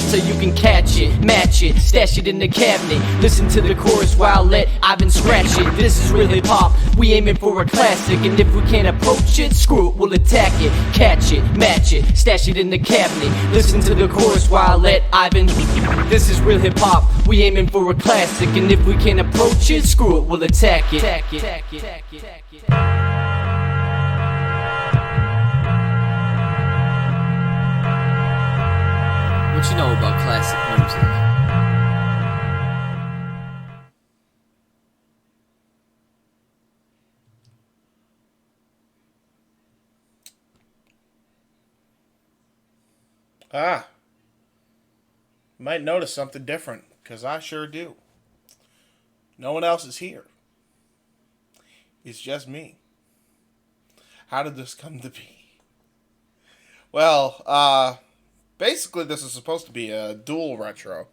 So you can catch it, match it, stash it in the cabinet. Listen to the chorus while let Ivan scratch it. This is real hip hop, we aiming for a classic. And if we can't approach it, screw it, we'll attack it. Catch it, match it, stash it in the cabinet. Listen to the chorus while let Ivan. This is real hip hop, we aiming for a classic. And if we can't approach it, screw it, we'll attack it. What you know about classic music? Might notice something different, because I sure do. No one else is here. It's just me. How did this come to be? Well, basically, this is supposed to be a dual retro.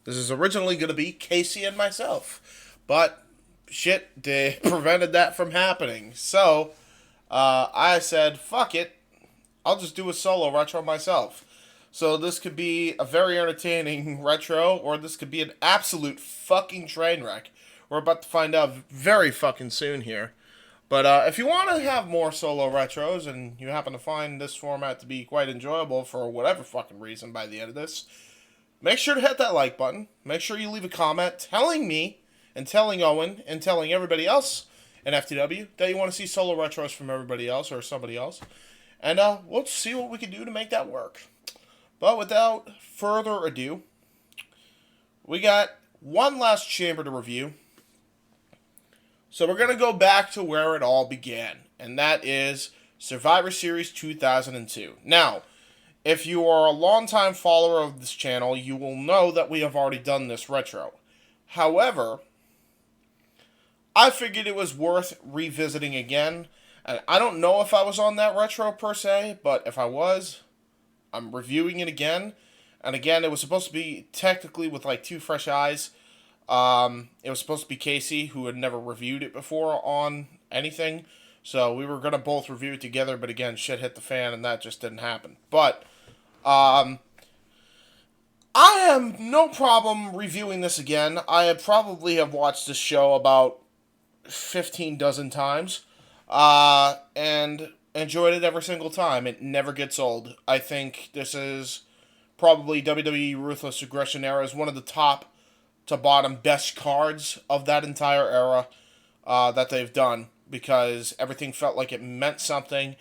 This is originally going to be Casey and myself. But, shit, they prevented that from happening. So, I said, fuck it. I'll just do a solo retro myself. So, this could be a very entertaining retro, or this could be an absolute fucking train wreck. We're about to find out very fucking soon here. But if you want to have more solo retros, and you happen to find this format to be quite enjoyable for whatever fucking reason by the end of this, make sure to hit that like button. Make sure you leave a comment telling me, and telling Owen, and telling everybody else in FTW that you want to see solo retros from everybody else or somebody else. And we'll see what we can do to make that work. But without further ado, we got one last chamber to review. So we're going to go back to where it all began, and that is Survivor Series 2002. Now, if you are a longtime follower of this channel, you will know that we have already done this retro. However, I figured it was worth revisiting again, and I don't know if I was on that retro per se, but if I was, I'm reviewing it again. And again, it was supposed to be technically with like two fresh eyes. It was supposed to be Casey, who had never reviewed it before on anything. So we were going to both review it together, but again, shit hit the fan and that just didn't happen. But, I have no problem reviewing this again. I probably have watched this show about 15 dozen times, and enjoyed it every single time. It never gets old. I think this is probably WWE Ruthless Aggression Era is one of the top to bottom best cards of that entire era that they've done, because everything felt like it meant something.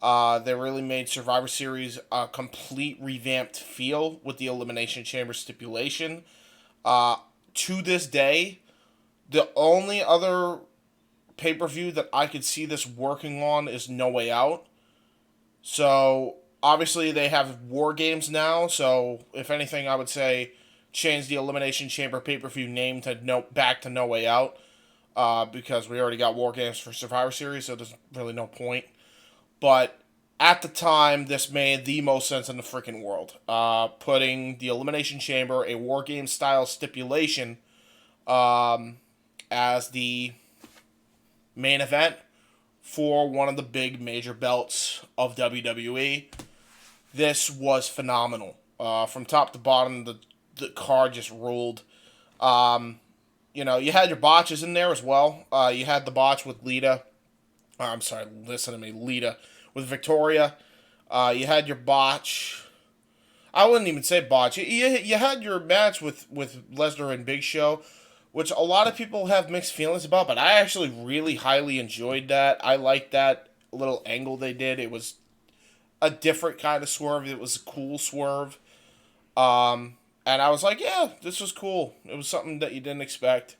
They really made Survivor Series a complete revamped feel with the Elimination Chamber stipulation. To this day, the only other pay-per-view that I could see this working on is No Way Out. So, obviously they have War Games now, so if anything I would say change the Elimination Chamber pay-per-view name to back to No Way Out, because we already got War Games for Survivor Series, so there's really no point. But at the time, this made the most sense in the freaking world. Putting the Elimination Chamber, a War Games style stipulation, as the main event for one of the big major belts of WWE. This was phenomenal. From top to bottom, the card just ruled. You know, you had your botches in there as well. You had the botch with Lita. I'm sorry, listen to me, Lita. With Victoria. You had your botch. I wouldn't even say botch. You had your match with Lesnar and Big Show, which a lot of people have mixed feelings about, but I actually really highly enjoyed that. I liked that little angle they did. It was a different kind of swerve. It was a cool swerve. And I was like, yeah, this was cool. It was something that you didn't expect.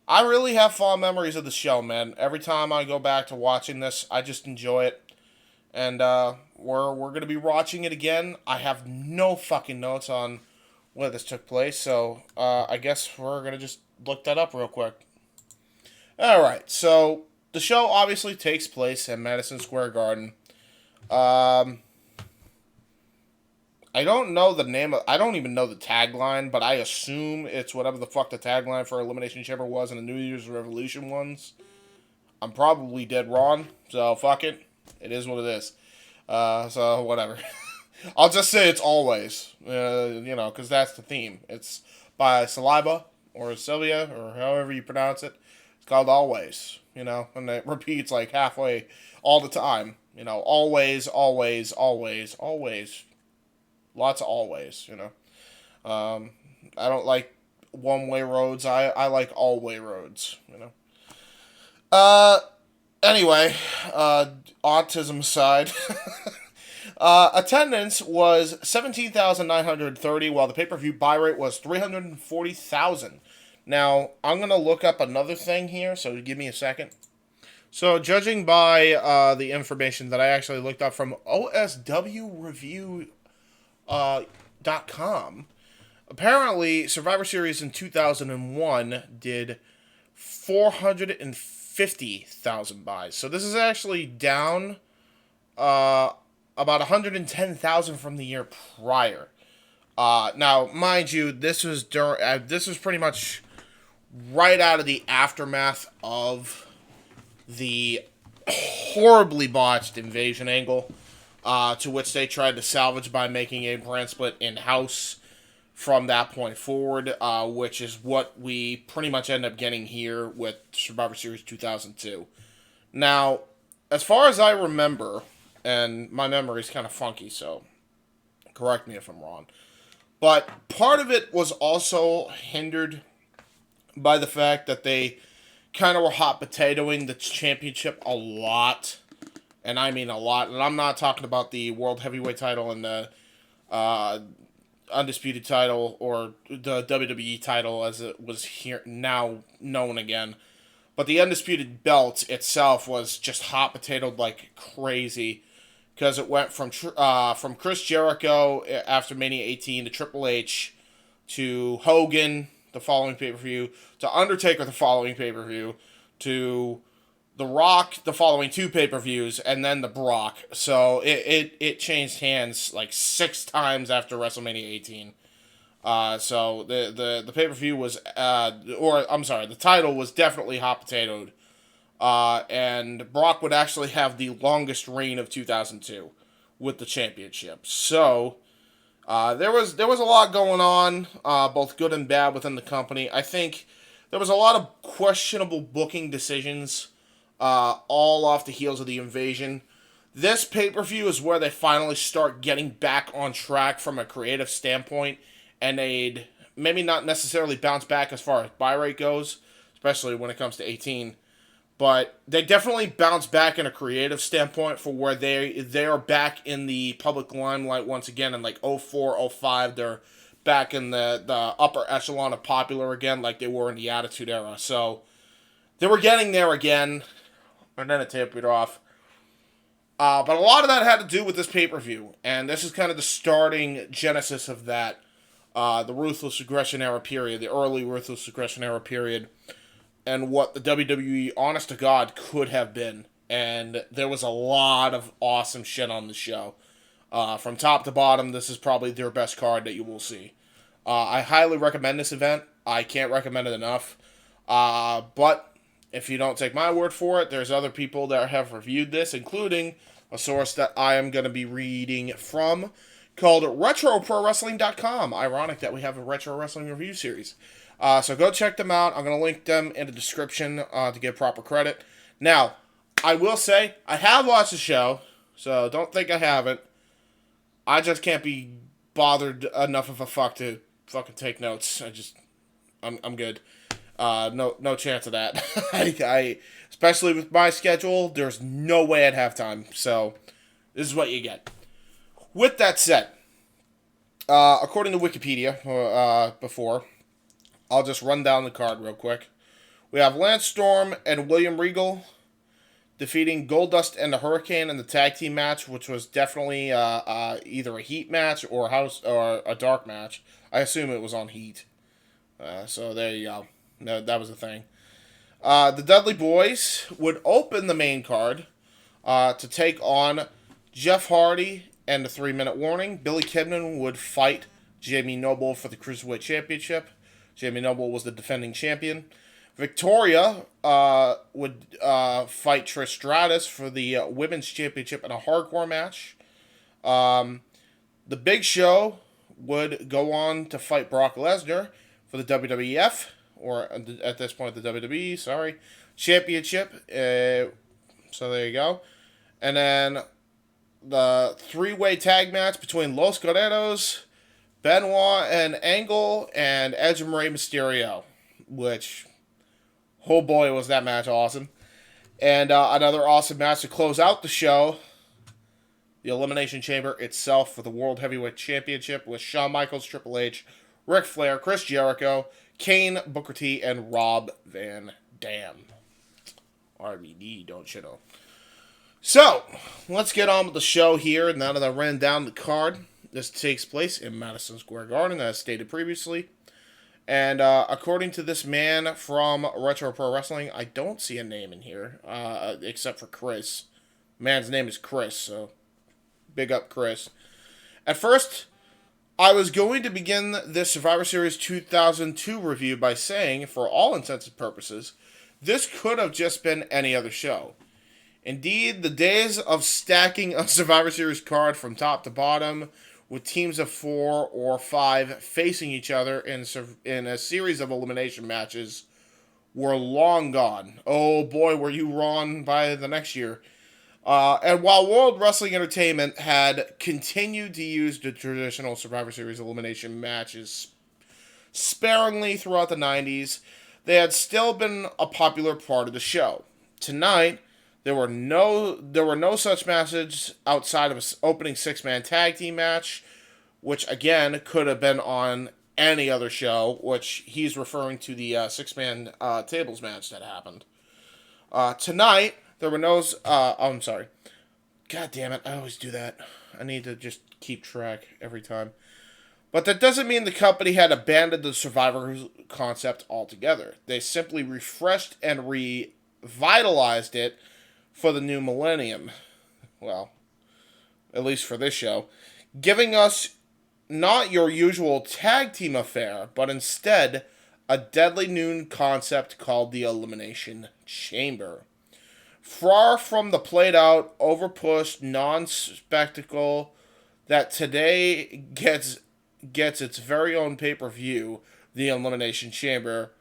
I really have fond memories of the show, man. Every time I go back to watching this, I just enjoy it. And we're gonna be watching it again. I have no fucking notes on where this took place, so I guess we're gonna just look that up real quick. All right, so the show obviously takes place in Madison Square Garden. I don't know the name of... I don't even know the tagline, but I assume it's whatever the fuck the tagline for Elimination Chamber was in the New Year's Revolution ones. I'm probably dead wrong, so fuck it. It is what it is. So whatever. I'll just say it's always, because that's the theme. It's by Saliba, or Sylvia, or however you pronounce it. It's called Always, and it repeats like halfway all the time. Always, always, always, always. Lots of always, I don't like one-way roads. I like all-way roads, Anyway, autism aside, attendance was 17,930, while the pay-per-view buy rate was 340,000. Now, I'm going to look up another thing here, so give me a second. So, judging by the information that I actually looked up from OSWReview.com, apparently Survivor Series in 2001 did 450,000 buys. So this is actually down about 110,000 from the year prior. Now, mind you, this was pretty much right out of the aftermath of the horribly botched invasion angle. To which they tried to salvage by making a brand split in-house from that point forward, which is what we pretty much end up getting here with Survivor Series 2002. Now, as far as I remember, and my memory is kind of funky, so correct me if I'm wrong, but part of it was also hindered by the fact that they kind of were hot potatoing the championship a lot. And I mean a lot. And I'm not talking about the World Heavyweight title and the Undisputed title or the WWE title as it was here now known again. But the Undisputed belt itself was just hot potatoed like crazy. Because it went from Chris Jericho after Mania 18 to Triple H to Hogan the following pay-per-view to Undertaker the following pay-per-view to The Rock the following two pay-per-views, and then the Brock. So it changed hands like 6 times after WrestleMania 18. So the pay-per-view was, the title was definitely hot potatoed. And Brock would actually have the longest reign of 2002 with the championship. So there was a lot going on, both good and bad within the company. I think there was a lot of questionable booking decisions. All off the heels of the invasion. This pay-per-view is where they finally start getting back on track from a creative standpoint, and they'd maybe not necessarily bounce back as far as buy rate goes, especially when it comes to 18, but they definitely bounce back in a creative standpoint for where they are back in the public limelight once again in like 04, 05. They're back in the upper echelon of popular again like they were in the Attitude Era. So they were getting there again. And then it tapered off. But a lot of that had to do with this pay-per-view. And this is kind of the starting genesis of that. The Ruthless Aggression Era period. The early Ruthless Aggression Era period. And what the WWE, honest to God, could have been. And there was a lot of awesome shit on the show. From top to bottom, this is probably their best card that you will see. I highly recommend this event. I can't recommend it enough. But if you don't take my word for it, there's other people that have reviewed this, including a source that I am going to be reading from called RetroProWrestling.com. Ironic that we have a Retro Wrestling review series. So go check them out. I'm going to link them in the description to give proper credit. Now, I will say, I have watched the show, so don't think I haven't. I just can't be bothered enough of a fuck to fucking take notes. I'm good. No chance of that. I especially with my schedule, there's no way I'd have time. So this is what you get. With that said, according to Wikipedia, before, I'll just run down the card real quick. We have Lance Storm and William Regal defeating Goldust and the Hurricane in the tag team match, which was definitely either a heat match or a dark match. I assume it was on heat. So there you go. No, that was the thing. The Dudley Boys would open the main card to take on Jeff Hardy and the 3-minute warning. Billy Kidman would fight Jamie Noble for the Cruiserweight Championship. Jamie Noble was the defending champion. Victoria would fight Trish Stratus for the Women's Championship in a hardcore match. The Big Show would go on to fight Brock Lesnar for the WWF, or at this point the WWE, Championship. So there you go. And then the 3-way tag match between Los Guerreros, Benoit and Angle, and Edge and Rey Mysterio, which, oh boy, was that match awesome. And another awesome match to close out the show, the Elimination Chamber itself for the World Heavyweight Championship with Shawn Michaels, Triple H, Ric Flair, Chris Jericho, Kane, Booker T, and Rob Van Dam. RVD, don't you know? So, let's get on with the show here. Now that I ran down the card, this takes place in Madison Square Garden, as stated previously. And according to this man from Retro Pro Wrestling, I don't see a name in here, except for Chris. Man's name is Chris, so big up Chris. At first, I was going to begin this Survivor Series 2002 review by saying, for all intents and purposes, this could have just been any other show. Indeed, the days of stacking a Survivor Series card from top to bottom with teams of 4 or 5 facing each other in a series of elimination matches were long gone. Oh boy, were you wrong by the next year. And while World Wrestling Entertainment had continued to use the traditional Survivor Series elimination matches sparingly throughout the 90s, they had still been a popular part of the show. Tonight, there were no such matches outside of an opening 6-man tag team match, which again could have been on any other show, which he's referring to the 6-man tables match that happened. Tonight, there were no... I'm sorry. God damn it, I always do that. I need to just keep track every time. But that doesn't mean the company had abandoned the Survivor concept altogether. They simply refreshed and revitalized it for the new millennium. Well, at least for this show. Giving us not your usual tag team affair, but instead a deadly new concept called the Elimination Chamber. Far from the played-out, overpushed, non-spectacle that today gets its very own pay-per-view, the Elimination Chamber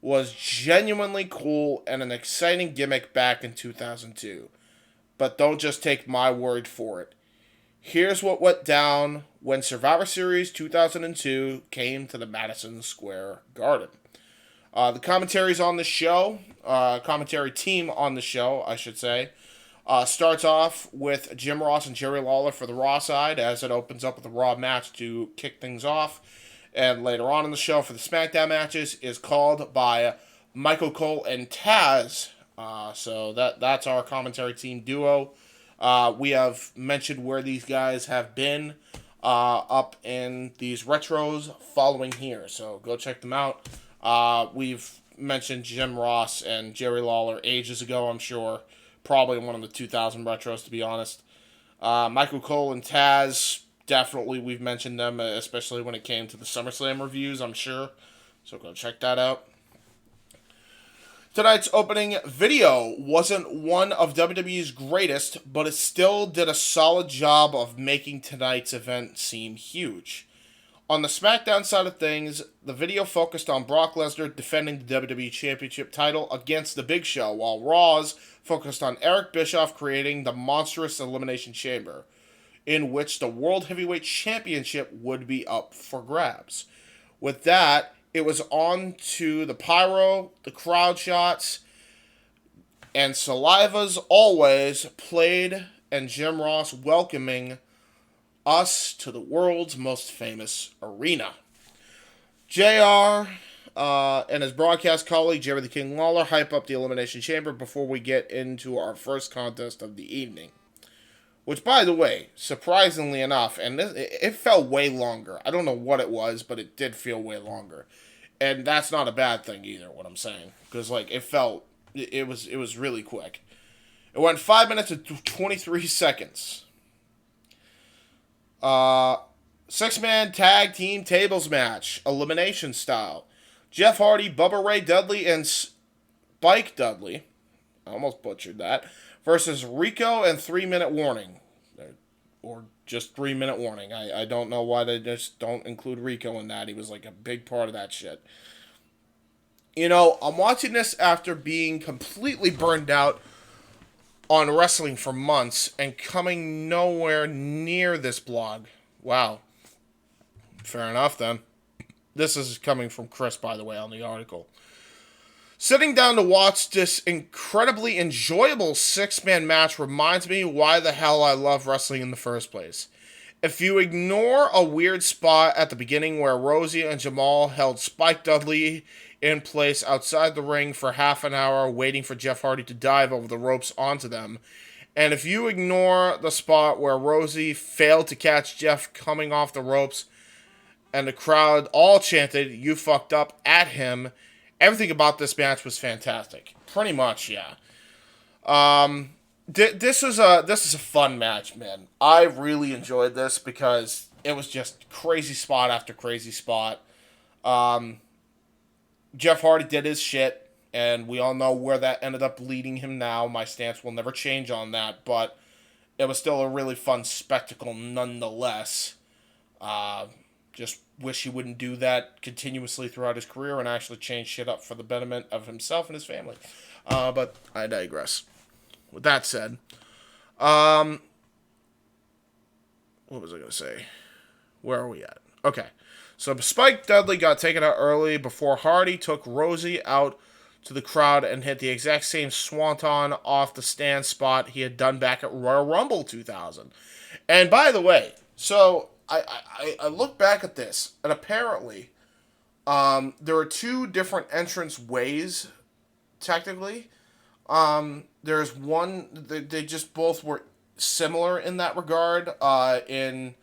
was genuinely cool and an exciting gimmick back in 2002. But don't just take my word for it. Here's what went down when Survivor Series 2002 came to the Madison Square Garden. The commentaries on the show, commentary team on the show, I should say, starts off with Jim Ross and Jerry Lawler for the Raw side, as it opens up with a Raw match to kick things off. And later on in the show for the SmackDown matches is called by Michael Cole and Taz. So that's our commentary team duo. We have mentioned where these guys have been up in these retros following here. So go check them out. We've mentioned Jim Ross and Jerry Lawler ages ago, I'm sure. Probably one of the 2000 retros, to be honest. Michael Cole and Taz, definitely we've mentioned them, especially when it came to the SummerSlam reviews, I'm sure. So go check that out. Tonight's opening video wasn't one of WWE's greatest, but it still did a solid job of making tonight's event seem huge. On the SmackDown side of things, the video focused on Brock Lesnar defending the WWE Championship title against The Big Show, while Raw's focused on Eric Bischoff creating the monstrous Elimination Chamber, in which the World Heavyweight Championship would be up for grabs. With that, it was on to the pyro, the crowd shots, and Saliva's Always played, and Jim Ross welcoming us to the world's most famous arena. JR, and his broadcast colleague, Jerry the King Lawler, hype up the Elimination Chamber before we get into our first contest of the evening. Which, by the way, surprisingly enough, and it felt way longer. I don't know what it was, but it did feel way longer. And that's not a bad thing either, what I'm saying. Because, like, it was really quick. It went 5 minutes and 23 seconds. 6-man tag team tables match, elimination style. Jeff Hardy, Bubba Ray Dudley, and Spike Dudley, I almost butchered that, versus Rico and 3-minute warning. Or just 3-minute warning. I don't know why they just don't include Rico in that. He was like a big part of that shit. You know, I'm watching this after being completely burned out on wrestling for months and coming nowhere near this blog. Wow. Fair enough, then. This is coming from Chris, by the way, on the article. Sitting down to watch this incredibly enjoyable 6-man match reminds me why the hell I love wrestling in the first place. If you ignore a weird spot at the beginning where Rosie and Jamal held Spike Dudley in place outside the ring for half an hour waiting for Jeff Hardy to dive over the ropes onto them, and if you ignore the spot where Rosie failed to catch Jeff coming off the ropes and the crowd all chanted, "You fucked up," at him, everything about this match was fantastic. Pretty much, yeah. This is a fun match, man. I really enjoyed this because it was just crazy spot after crazy spot. Jeff Hardy did his shit, and we all know where that ended up leading him now. My stance will never change on that, but it was still a really fun spectacle nonetheless. Just wish he wouldn't do that continuously throughout his career and actually change shit up for the betterment of himself and his family. But I digress. With that said, what was I going to say? Where are we at? Okay. So Spike Dudley got taken out early before Hardy took Rosie out to the crowd and hit the exact same swanton off the stand spot he had done back at Royal Rumble 2000. And by the way, so I look back at this, and apparently there are two different entrance ways, technically. There's one, they just both were similar in that regard in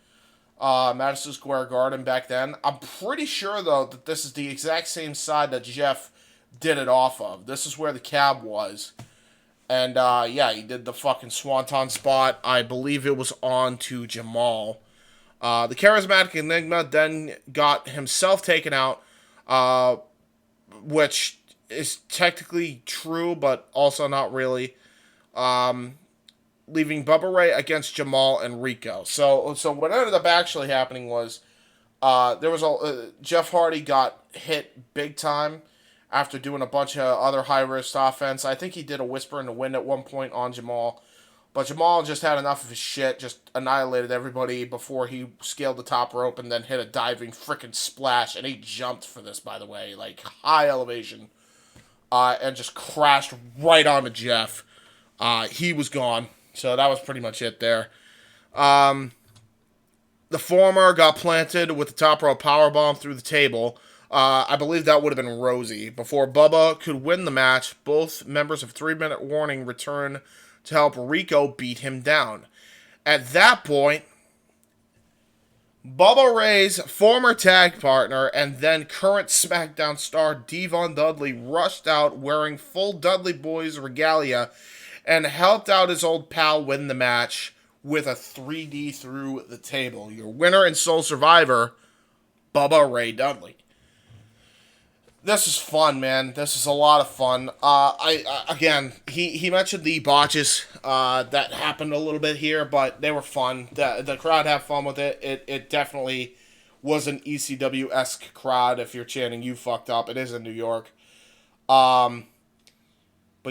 Madison Square Garden back then. I'm pretty sure, though, that this is the exact same side that Jeff did it off of. This is where the cab was. And, yeah, he did the fucking swanton spot. I believe it was on to Jamal. The charismatic Enigma then got himself taken out, which is technically true, but also not really. Leaving Bubba Ray against Jamal and Rico. So what ended up actually happening was, Jeff Hardy got hit big time after doing a bunch of other high-risk offense. I think he did a whisper in the wind at one point on Jamal. But Jamal just had enough of his shit, just annihilated everybody before he scaled the top rope and then hit a diving frickin' splash. And he jumped for this, by the way, like high elevation. And just crashed right onto Jeff. He was gone. So that was pretty much it there. The former got planted with the top rope powerbomb through the table. I believe that would have been Rosie. Before Bubba could win the match, both members of 3-minute warning return to help Rico beat him down. At that point, Bubba Ray's former tag partner and then current SmackDown star Devon Dudley rushed out wearing full Dudley Boys regalia and helped out his old pal win the match with a 3D through the table. Your winner and sole survivor, Bubba Ray Dudley. This is fun, man. This is a lot of fun. He mentioned the botches that happened a little bit here, but they were fun. The crowd had fun with it. It definitely was an ECW-esque crowd if you're chanting "You fucked up." It is in New York. But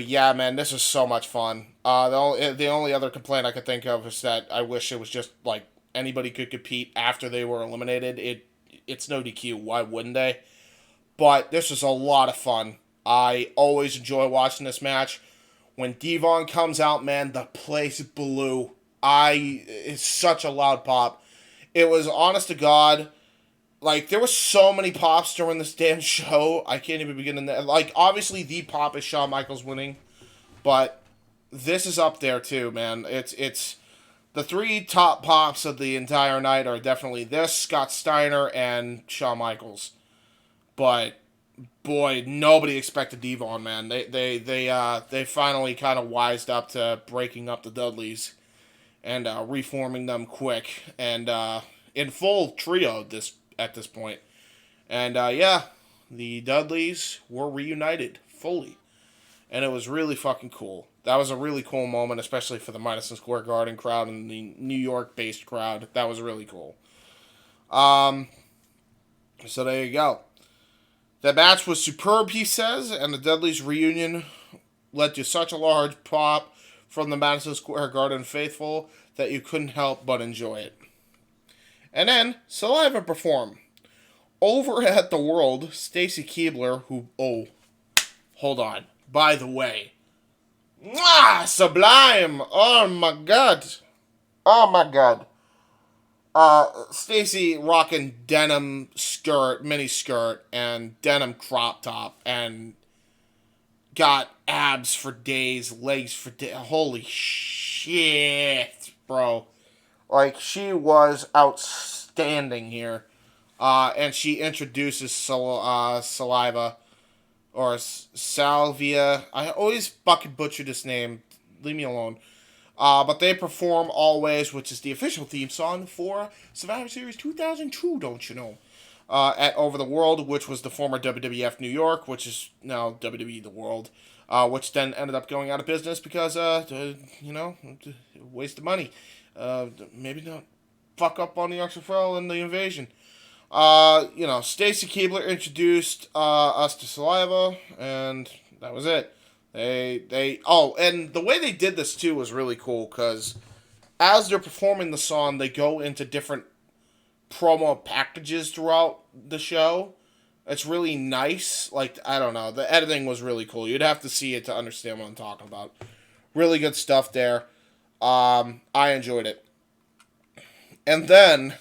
yeah, man, this is so much fun. The only other complaint I could think of is that I wish it was just like anybody could compete after they were eliminated. It's no DQ. Why wouldn't they? But this is a lot of fun. I always enjoy watching this match. When Devon comes out, man, the place blew. It's such a loud pop. It was, honest to God, Like, there were so many pops during this damn show. I can't even begin to... Like, obviously, the pop is Shawn Michaels winning. But this is up there, too, man. It's the three top pops of the entire night are definitely this, Scott Steiner, and Shawn Michaels. But, boy, nobody expected Devon, man. They finally kind of wised up to breaking up the Dudleys and reforming them quick. And in full trio at this point. And yeah, the Dudleys were reunited fully. And it was really fucking cool. That was a really cool moment, especially for the Madison Square Garden crowd and the New York-based crowd. That was really cool. So there you go. The match was superb, he says, and the Dudleys reunion led to such a large pop from the Madison Square Garden faithful that you couldn't help but enjoy it. And then, Saliva performed. Over at the World, Stacy Keibler, who... Oh, hold on. By the way. Mwah! Sublime! Oh my god. Oh my god. Stacy rocking denim skirt, mini skirt, and denim crop top, and got abs for days, legs for days. Holy shit, bro. Like, she was outstanding here. And she introduces Saliva, or Salvia. I always fucking butcher this name. Leave me alone. But they perform Always, which is the official theme song for Survivor Series 2002, don't you know? At Over the World, which was the former WWF New York, which is now WWE The World, which then ended up going out of business because, waste of money. Maybe not fuck up on the XFL and the invasion. Stacy Keibler introduced us to Saliva, and that was it. And the way they did this too was really cool, because as they're performing the song, they go into different promo packages throughout the show. It's really nice. Like, I don't know, the editing was really cool. You'd have to see it to understand what I'm talking about. Really good stuff there. I enjoyed it. And then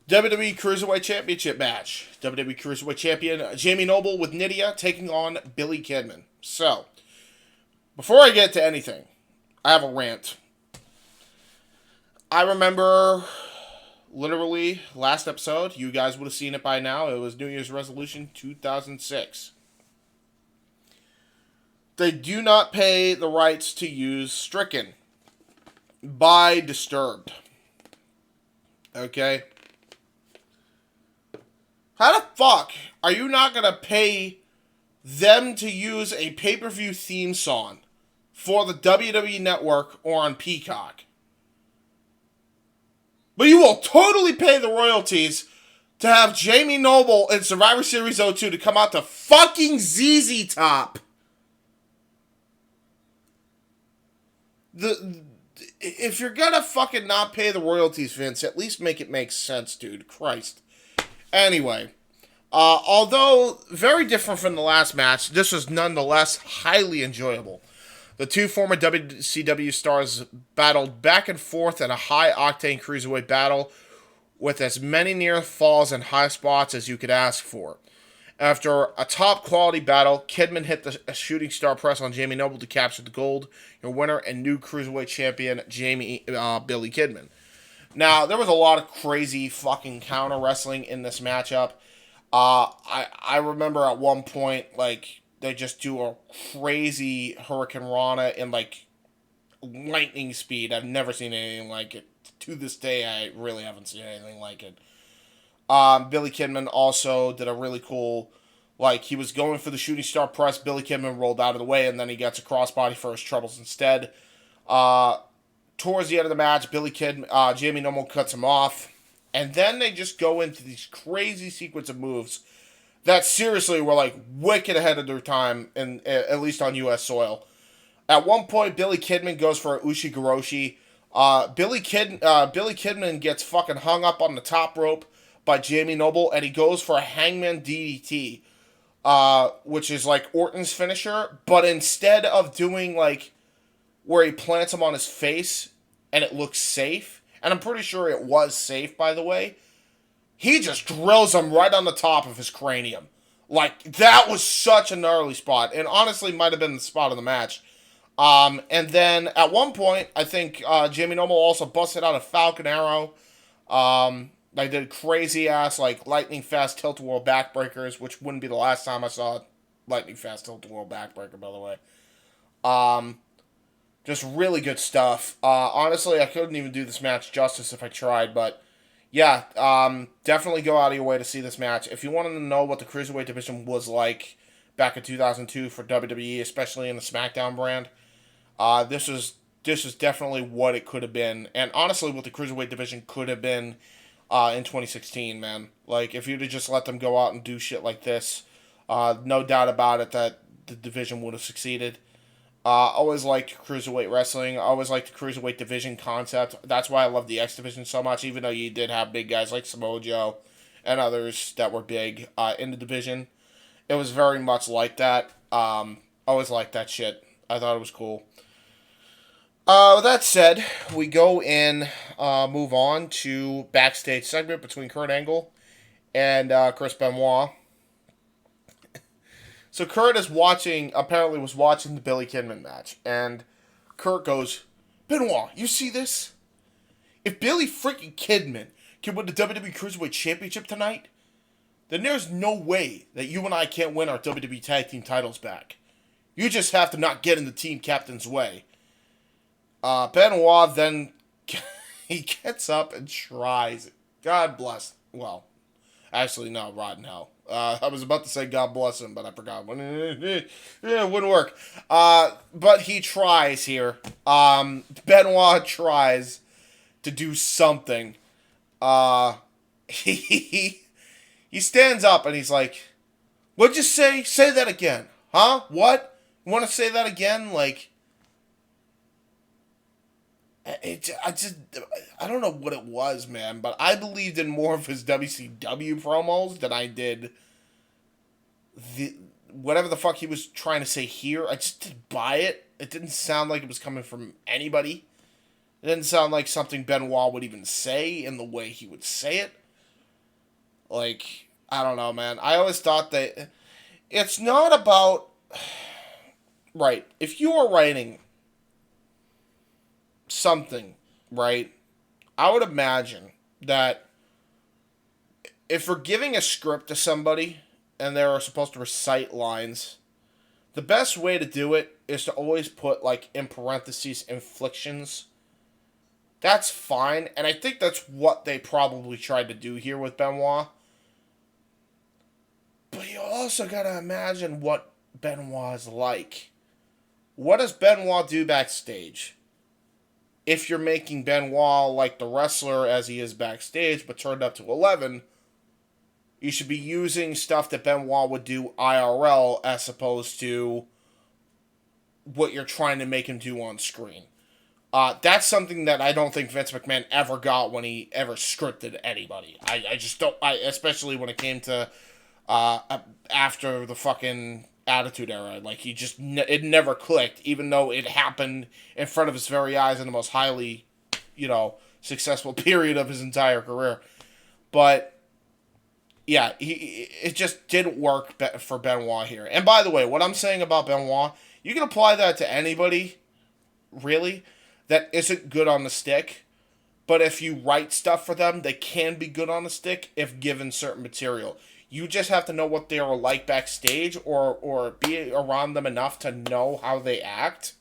WWE Cruiserweight Championship match. WWE Cruiserweight Champion Jamie Noble with Nydia taking on Billy Kidman. So, before I get to anything, I have a rant. I remember, literally, last episode, you guys would have seen it by now. It was New Year's Resolution 2006. They do not pay the rights to use Stricken by Disturbed. Okay? How the fuck are you not going to pay them to use a pay-per-view theme song for the WWE Network or on Peacock? But you will totally pay the royalties to have Jamie Noble in Survivor Series 02 to come out to fucking ZZ Top. If you're gonna fucking not pay the royalties, Vince, at least make it make sense, dude. Christ. Anyway, although very different from the last match, this was nonetheless highly enjoyable. The two former WCW stars battled back and forth in a high-octane cruiserweight battle with as many near falls and high spots as you could ask for. After a top-quality battle, Kidman hit a shooting star press on Jamie Noble to capture the gold. Your winner and new cruiserweight champion, Billy Kidman. Now, there was a lot of crazy fucking counter wrestling in this matchup. I remember at one point, like, they just do a crazy Hurricane Rana in, like, lightning speed. I've never seen anything like it. To this day, I really haven't seen anything like it. Billy Kidman also did a really cool, like, he was going for the shooting star press. Billy Kidman rolled out of the way, and then he gets a crossbody for his troubles instead. Towards the end of the match, Jamie Noble cuts him off, and then they just go into these crazy sequence of moves that seriously were, like, wicked ahead of their time, at least on U.S. soil. At one point, Billy Kidman goes for a Ushigoroshi. Billy Kidman gets fucking hung up on the top rope by Jamie Noble, and he goes for a Hangman DDT, which is like Orton's finisher, but instead of doing like where he plants him on his face and it looks safe, and I'm pretty sure it was safe, by the way, he just drills him right on the top of his cranium. Like, that was such a gnarly spot, and honestly might have been the spot of the match. And then at one point, I think Jamie Noble also busted out a Falcon Arrow. I did crazy ass, like, lightning fast tilt-a-whirl backbreakers, which wouldn't be the last time I saw lightning fast tilt-a-whirl backbreaker, by the way. Just really good stuff. Honestly, I couldn't even do this match justice if I tried, but yeah, definitely go out of your way to see this match. If you wanted to know what the Cruiserweight division was like back in 2002 for WWE, especially in the SmackDown brand, this is definitely what it could have been, and honestly, what the Cruiserweight division could have been in 2016, man. Like, if you'd have just let them go out and do shit like this, no doubt about it that the division would have succeeded. Always liked Cruiserweight wrestling. Always liked the Cruiserweight division concept. That's why I love the X division so much, even though you did have big guys like Samoa Joe and others that were big in the division. It was very much like that. Always liked that shit. I thought it was cool. With that said, we go in, move on to backstage segment between Kurt Angle and Chris Benoit. So Kurt apparently was watching the Billy Kidman match, and Kurt goes, Benoit, you see this? If Billy freaking Kidman can win the WWE Cruiserweight Championship tonight, then there's no way that you and I can't win our WWE Tag Team titles back. You just have to not get in the team captain's way. Benoit then, he gets up and tries. God bless. Well, actually, no, rotten hell. I was about to say God bless him, but I forgot. It wouldn't work. But he tries here. Benoit tries to do something. He stands up and he's like, what'd you say? Say that again. Huh? What? You want to say that again? Like, I don't know what it was, man, but I believed in more of his WCW promos than I did whatever the fuck he was trying to say here. I just didn't buy it. It didn't sound like it was coming from anybody. It didn't sound like something Benoit would even say in the way he would say it. Like, I don't know, man. I always thought that it's not about... Right. If you are writing something, right, I would imagine that if we're giving a script to somebody and they're supposed to recite lines, the best way to do it is to always put, like, in parentheses, inflictions. That's fine, and I think that's what they probably tried to do here with Benoit. But you also gotta imagine what Benoit is like. What does Benoit do backstage? If you're making Benoit like the wrestler as he is backstage, but turned up to 11, you should be using stuff that Benoit would do IRL as opposed to what you're trying to make him do on screen. That's something that I don't think Vince McMahon ever got when he ever scripted anybody. I just don't, especially when it came to after the fucking Attitude Era. Like, he just, it never clicked, even though it happened in front of his very eyes in the most highly, successful period of his entire career. But, yeah, it just didn't work for Benoit here. And by the way, what I'm saying about Benoit, you can apply that to anybody, really, that isn't good on the stick. But if you write stuff for them, they can be good on the stick if given certain material. You just have to know what they are like backstage or be around them enough to know how they act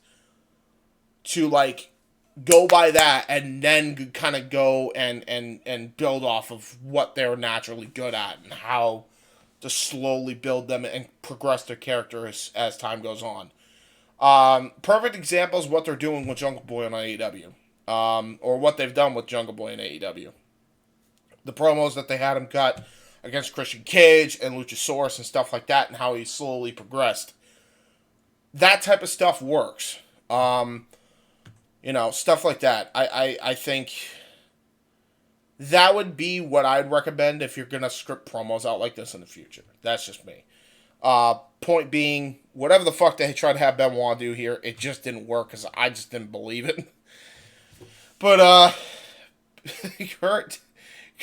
to, like, go by that and then kind of go and build off of what they're naturally good at and how to slowly build them and progress their characters as time goes on. Perfect example is what they're doing with Jungle Boy on AEW. Or what they've done with Jungle Boy in AEW. The promos that they had him cut against Christian Cage and Luchasaurus and stuff like that, and how he slowly progressed. That type of stuff works. Stuff like that. I think that would be what I'd recommend if you're going to script promos out like this in the future. That's just me. Point being, whatever the fuck they tried to have Benoit do here, it just didn't work because I just didn't believe it. But, Kurt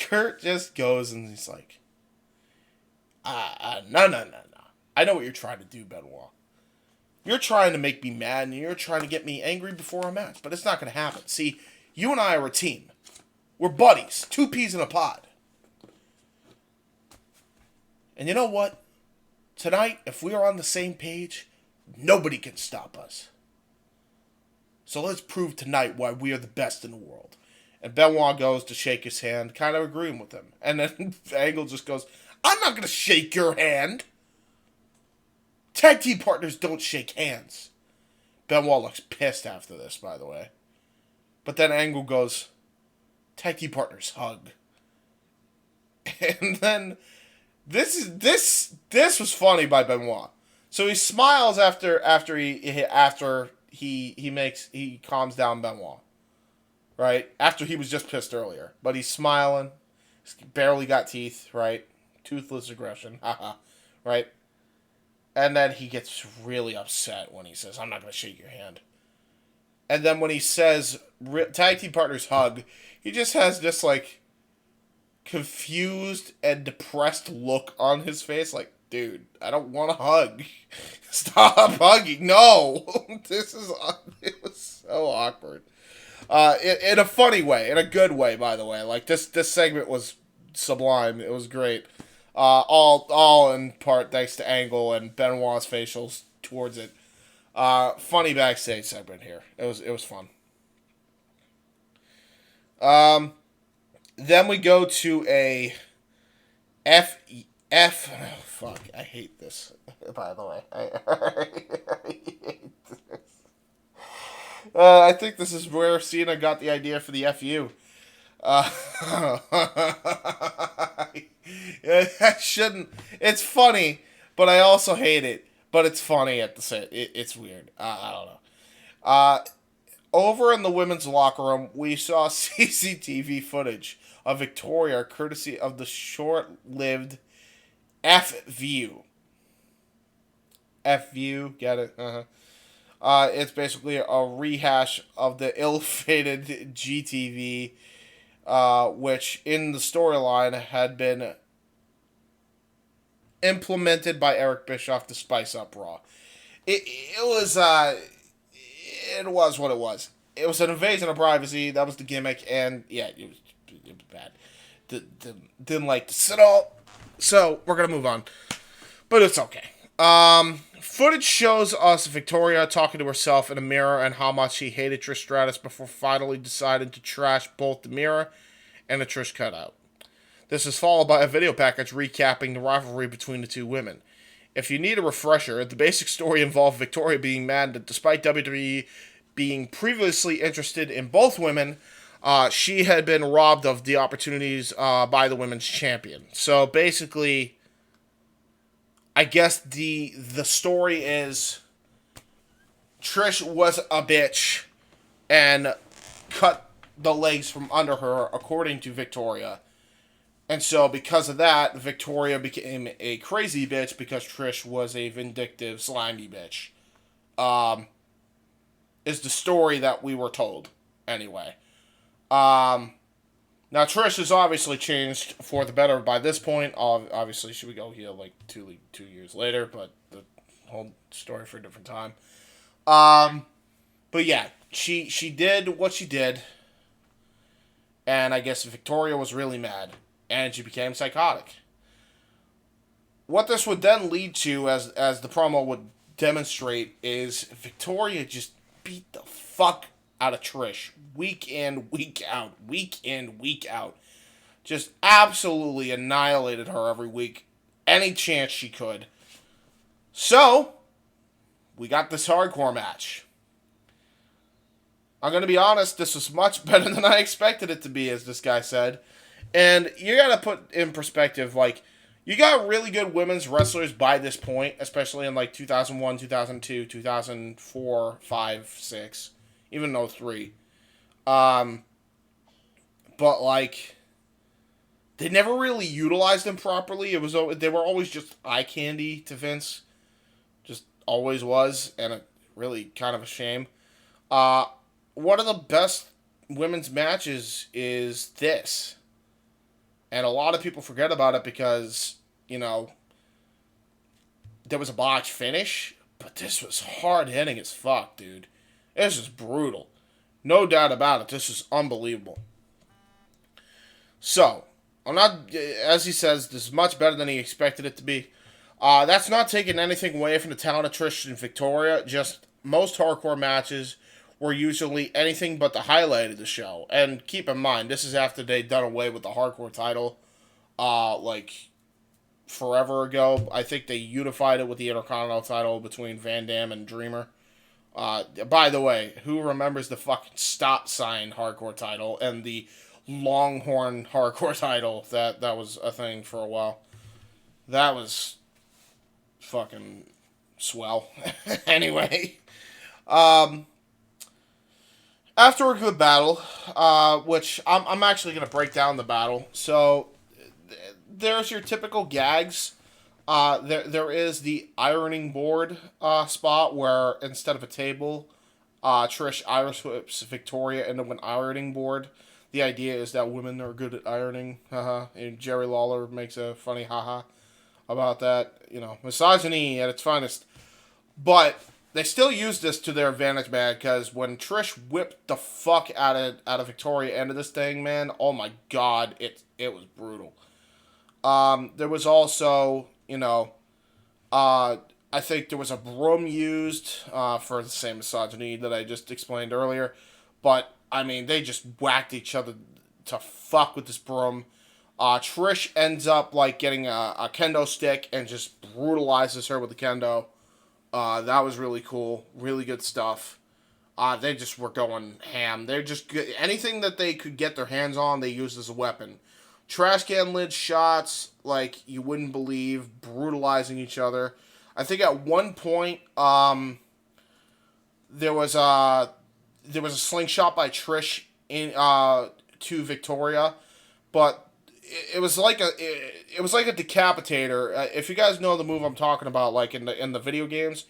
Kurt just goes and he's like, no. I know what you're trying to do, Benoit. You're trying to make me mad and you're trying to get me angry before a match, but it's not going to happen. See, you and I are a team. We're buddies. 2 peas in a pod. And you know what? Tonight, if we are on the same page, nobody can stop us. So let's prove tonight why we are the best in the world. And Benoit goes to shake his hand, kind of agreeing with him. And then Angle just goes, I'm not going to shake your hand. Tag team partners don't shake hands. Benoit looks pissed after this, by the way. But then Angle goes, tag team partners hug. And then this was funny by Benoit. So he smiles after he calms down Benoit. Right? After he was just pissed earlier. But he's smiling. He's barely got teeth, right? Toothless aggression. Haha. Right? And then he gets really upset when he says, I'm not going to shake your hand. And then when he says, tag team partners hug, he just has this, like, confused and depressed look on his face. Like, dude, I don't want to hug. Stop hugging. No. It was so awkward. In a funny way, in a good way, by the way. Like, this segment was sublime. It was great. All in part thanks to Angle and Benoit's facials towards it. Funny backstage segment here. It was fun. Then we go to a oh, fuck, I hate this, by the way. I hate this. I think this is where Cena got the idea for the FU. I shouldn't. It's funny, but I also hate it. But it's funny at the same. It's weird. I don't know. Over in the women's locker room, we saw CCTV footage of Victoria, courtesy of the short-lived FView. FView, get it? It's basically a rehash of the ill-fated GTV, which in the storyline had been implemented by Eric Bischoff to spice up Raw. It was what it was. It was an invasion of privacy. That was the gimmick, and yeah, it was bad. Didn't like this at all. So we're gonna move on, but it's okay. Footage shows us Victoria talking to herself in a mirror and how much she hated Trish Stratus before finally deciding to trash both the mirror and the Trish cutout. This is followed by a video package recapping the rivalry between the two women. If you need a refresher, the basic story involved Victoria being mad that despite WWE being previously interested in both women, she had been robbed of the opportunities by the women's champion. So basically, I guess the story is Trish was a bitch and cut the legs from under her, according to Victoria. And so because of that, Victoria became a crazy bitch because Trish was a vindictive, slimy bitch. Is the story that we were told, anyway. Now, Trish has obviously changed for the better by this point. Obviously, she would go here like two years later, but the whole story for a different time. But yeah, she did what she did, and I guess Victoria was really mad, and she became psychotic. What this would then lead to, as the promo would demonstrate, is Victoria just beat the fuck out of Trish week in, week out, week in, week out. Just absolutely annihilated her every week, any chance she could. So, we got this hardcore match. I'm going to be honest, this was much better than I expected it to be, as this guy said. And you got to put in perspective, like, you got really good women's wrestlers by this point, especially in, like, 2001, 2002, 2004, 5, 6, even 03. But, like, they never really utilized them properly. They were always just eye candy to Vince. Just always was, and it really kind of a shame. One of the best women's matches is this. And a lot of people forget about it because, there was a botch finish, but this was hard hitting as fuck, dude. This is brutal. No doubt about it. This is unbelievable. So, I'm not, as he says, this is much better than he expected it to be. That's not taking anything away from the talent of Trish and Victoria. Just most hardcore matches were usually anything but the highlight of the show. And keep in mind, this is after they'd done away with the hardcore title, forever ago. I think they unified it with the Intercontinental title between Van Dam and Dreamer. By the way, who remembers the fucking stop sign hardcore title and the Longhorn hardcore title that was a thing for a while? That was fucking swell. Anyway, after a good battle, which I'm actually gonna break down the battle. So there's your typical gags. There is the ironing board spot where instead of a table, Trish Irish whips Victoria into an ironing board. The idea is that women are good at ironing. Haha. And Jerry Lawler makes a funny haha about that. Misogyny at its finest. But they still use this to their advantage, man, because when Trish whipped the fuck out of Victoria into this thing, man, oh my god, it was brutal. There was also, I think there was a broom used for the same misogyny that I just explained earlier. But, I mean, they just whacked each other to fuck with this broom. Trish ends up, getting a kendo stick and just brutalizes her with the kendo. That was really cool. Really good stuff. They just were going ham. They're just anything that they could get their hands on, they used as a weapon. Trash can lid shots, like you wouldn't believe, brutalizing each other. I think at one point, there was a slingshot by Trish in to Victoria, but it was like a decapitator. If you guys know the move I'm talking about, like in the video games,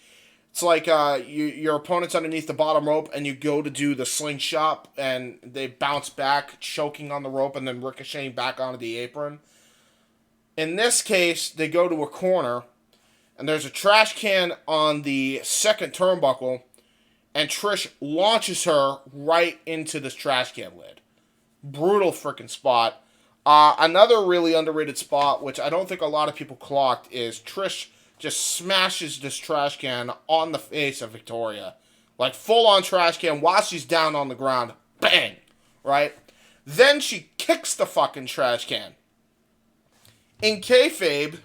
it's like your opponent's underneath the bottom rope, and you go to do the slingshot, and they bounce back, choking on the rope, and then ricocheting back onto the apron. In this case, they go to a corner, and there's a trash can on the second turnbuckle, and Trish launches her right into this trash can lid. Brutal freaking spot. Another really underrated spot, which I don't think a lot of people clocked, is Trish just smashes this trash can on the face of Victoria. Like, full-on trash can while she's down on the ground. Bang! Right? Then she kicks the fucking trash can. In kayfabe,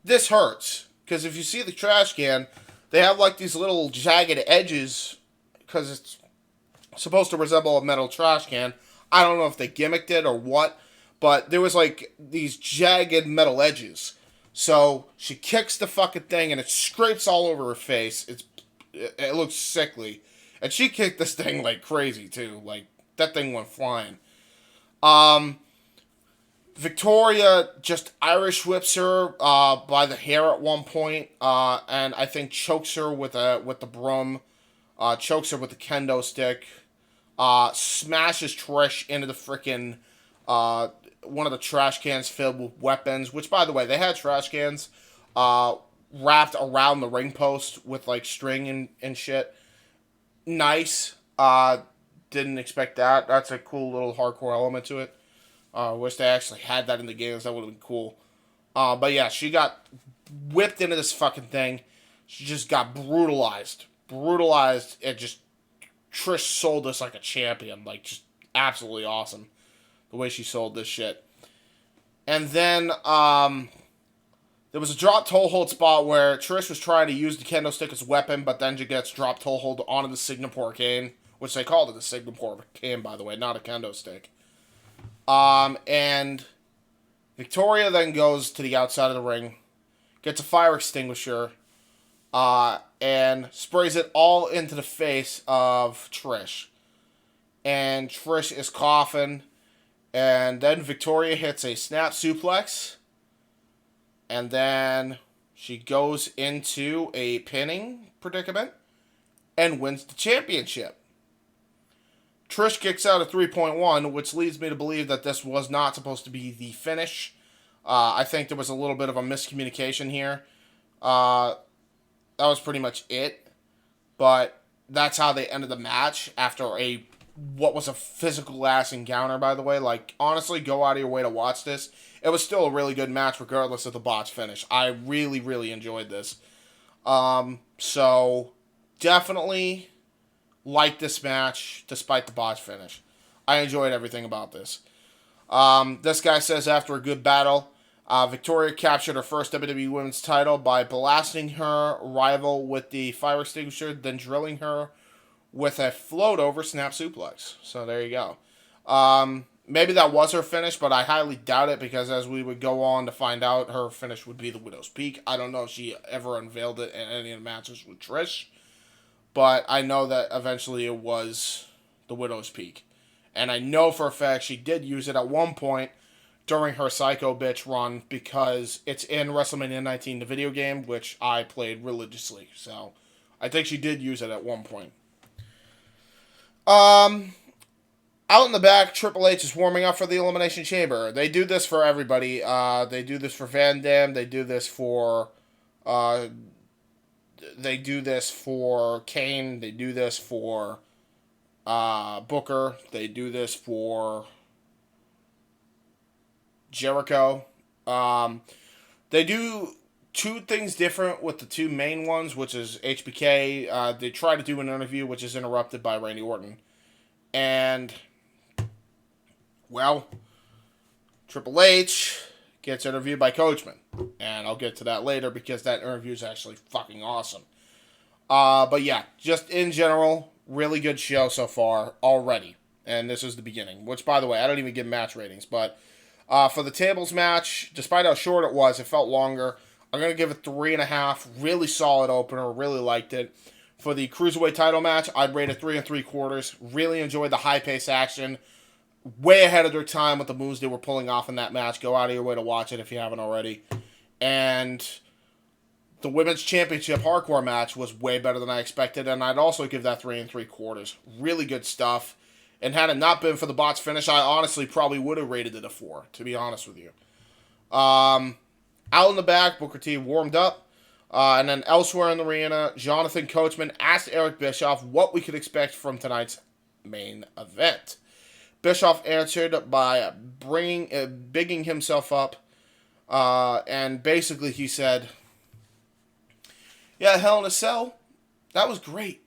this hurts. Because if you see the trash can, they have, these little jagged edges, because it's supposed to resemble a metal trash can. I don't know if they gimmicked it or what, but there was, these jagged metal edges. So she kicks the fucking thing and it scrapes all over her face. It looks sickly. And she kicked this thing like crazy too. Like, that thing went flying. Victoria just Irish whips her by the hair at one point, and I think chokes her with the broom, chokes her with the kendo stick, smashes Trish into the freaking one of the trash cans filled with weapons, which, by the way, they had trash cans wrapped around the ring post with, string and shit. Nice. Didn't expect that. That's a cool little hardcore element to it. Wish they actually had that in the games. That would have been cool. But yeah, she got whipped into this fucking thing. She just got brutalized. It just... Trish sold this like a champion. Just absolutely awesome. The way she sold this shit. And then, there was a drop toe hold spot where Trish was trying to use the kendo stick as a weapon, but then she gets drop toe hold onto the Singapore cane, which they called it the Singapore cane, by the way, not a kendo stick. And Victoria then goes to the outside of the ring, gets a fire extinguisher, and sprays it all into the face of Trish. And Trish is coughing. And then Victoria hits a snap suplex. And then she goes into a pinning predicament and wins the championship. Trish kicks out at 3.1, which leads me to believe that this was not supposed to be the finish. I think there was a little bit of a miscommunication here. That was pretty much it. But that's how they ended the match after what was a physical ass encounter, by the way. Like, honestly, go out of your way to watch this. It was still a really good match regardless of the botch finish. I really, really enjoyed this. So, definitely like this match despite the botch finish. I enjoyed everything about this. This guy says after a good battle, Victoria captured her first WWE Women's title by blasting her rival with the fire extinguisher, then drilling her with a float over snap suplex. So there you go. Maybe that was her finish, but I highly doubt it because as we would go on to find out, her finish would be the Widow's Peak. I don't know if she ever unveiled it in any of the matches with Trish, but I know that eventually it was the Widow's Peak. And I know for a fact she did use it at one point during her Psycho Bitch run because it's in WrestleMania 19, the video game, which I played religiously. So I think she did use it at one point. Out in the back, Triple H is warming up for the Elimination Chamber. They do this for everybody. They do this for Van Dam. They do this for Kane. They do this for Booker. They do this for Jericho. They do two things different with the two main ones, which is HBK. They try to do an interview, which is interrupted by Randy Orton. And, well, Triple H gets interviewed by Coachman. And I'll get to that later because that interview is actually fucking awesome. But yeah, just in general, really good show so far already. And this is the beginning. Which, by the way, I don't even give match ratings. But for the tables match, despite how short it was, it felt longer. I'm going to give it 3.5. Really solid opener. Really liked it. For the Cruiserweight title match, I'd rate it 3 3/4. Really enjoyed the high-paced action. Way ahead of their time with the moves they were pulling off in that match. Go out of your way to watch it if you haven't already. And the Women's Championship Hardcore match was way better than I expected, and I'd also give that 3 3/4. Really good stuff. And had it not been for the bot's finish, I honestly probably would have rated it a 4, to be honest with you. Out in the back, Booker T warmed up. And then elsewhere in the arena, Jonathan Coachman asked Eric Bischoff what we could expect from tonight's main event. Bischoff answered by bigging himself up, and basically he said, yeah, Hell in a Cell, that was great,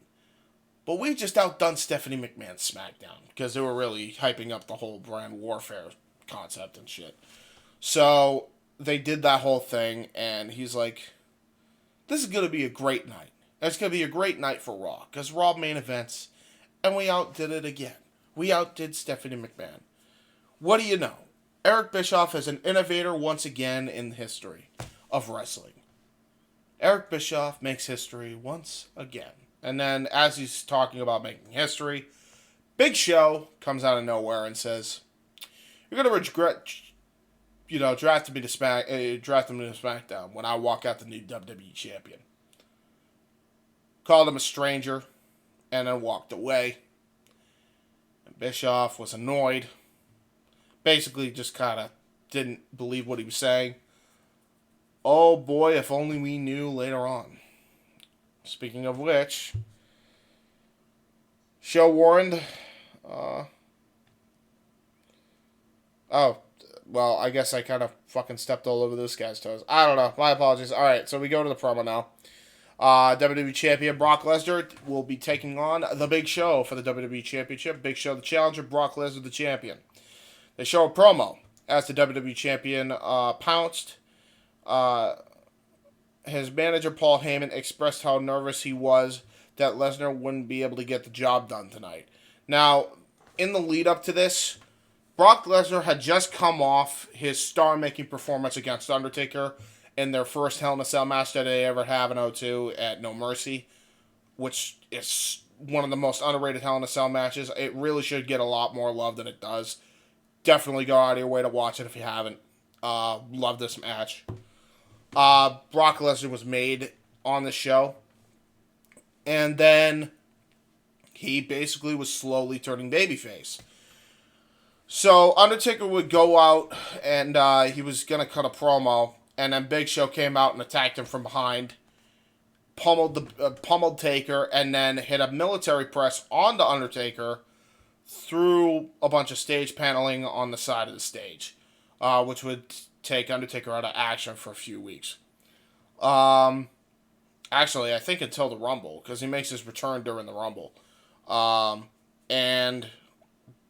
but we just outdone Stephanie McMahon's SmackDown, because they were really hyping up the whole brand warfare concept and shit. So they did that whole thing, and he's like, this is going to be a great night. It's going to be a great night for Raw, because Raw main events, and we outdid it again. We outdid Stephanie McMahon. What do you know? Eric Bischoff is an innovator once again in the history of wrestling. Eric Bischoff makes history once again. And then, as he's talking about making history, Big Show comes out of nowhere and says, you're going to regret, drafting me to SmackDown when I walk out the new WWE champion. Called him a stranger, and then walked away. And Bischoff was annoyed. Basically, just kind of didn't believe what he was saying. Oh boy, if only we knew later on. Speaking of which, show warned. Well, I guess I kind of fucking stepped all over this guy's toes. I don't know. My apologies. All right, so we go to the promo now. WWE Champion Brock Lesnar will be taking on the Big Show for the WWE Championship. Big Show the challenger, Brock Lesnar the champion. They show a promo as the WWE Champion pounced. His manager, Paul Heyman, expressed how nervous he was that Lesnar wouldn't be able to get the job done tonight. Now, in the lead up to this, Brock Lesnar had just come off his star-making performance against Undertaker in their first Hell in a Cell match that they ever have in 2002 at No Mercy, which is one of the most underrated Hell in a Cell matches. It really should get a lot more love than it does. Definitely go out of your way to watch it if you haven't. Love this match. Brock Lesnar was made on the show. And then he basically was slowly turning babyface. So Undertaker would go out and he was going to cut a promo, and then Big Show came out and attacked him from behind, pummeled Taker, and then hit a military press on the Undertaker through a bunch of stage paneling on the side of the stage, which would take Undertaker out of action for a few weeks. Actually, I think until the Rumble, because he makes his return during the Rumble. And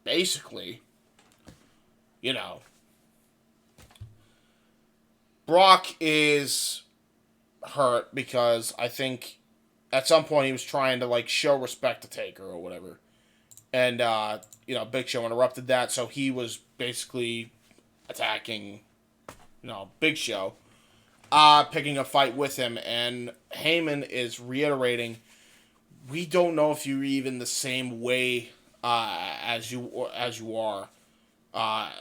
basically, you know, Brock is hurt because I think at some point he was trying to, like, show respect to Taker or whatever. And, you know, Big Show interrupted that, so he was basically attacking, you know, Big Show, picking a fight with him. And Heyman is reiterating, we don't know if you're even the same way as you are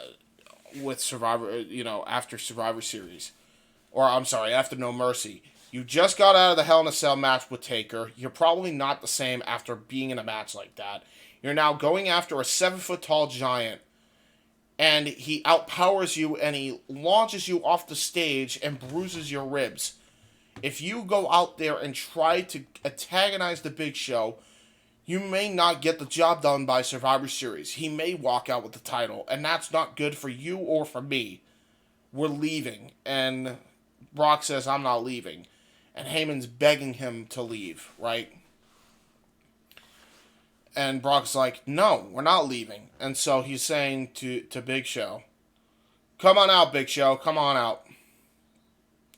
with Survivor, you know, after Survivor Series. Or, I'm sorry, after No Mercy. You just got out of the Hell in a Cell match with Taker. You're probably not the same after being in a match like that. You're now going after a 7-foot-tall giant, and he outpowers you, and he launches you off the stage and bruises your ribs. If you go out there and try to antagonize the Big Show, you may not get the job done by Survivor Series. He may walk out with the title, and that's not good for you or for me. We're leaving. And Brock says, I'm not leaving. And Heyman's begging him to leave, right? And Brock's like, no, we're not leaving. And so he's saying to Big Show, come on out, Big Show, come on out.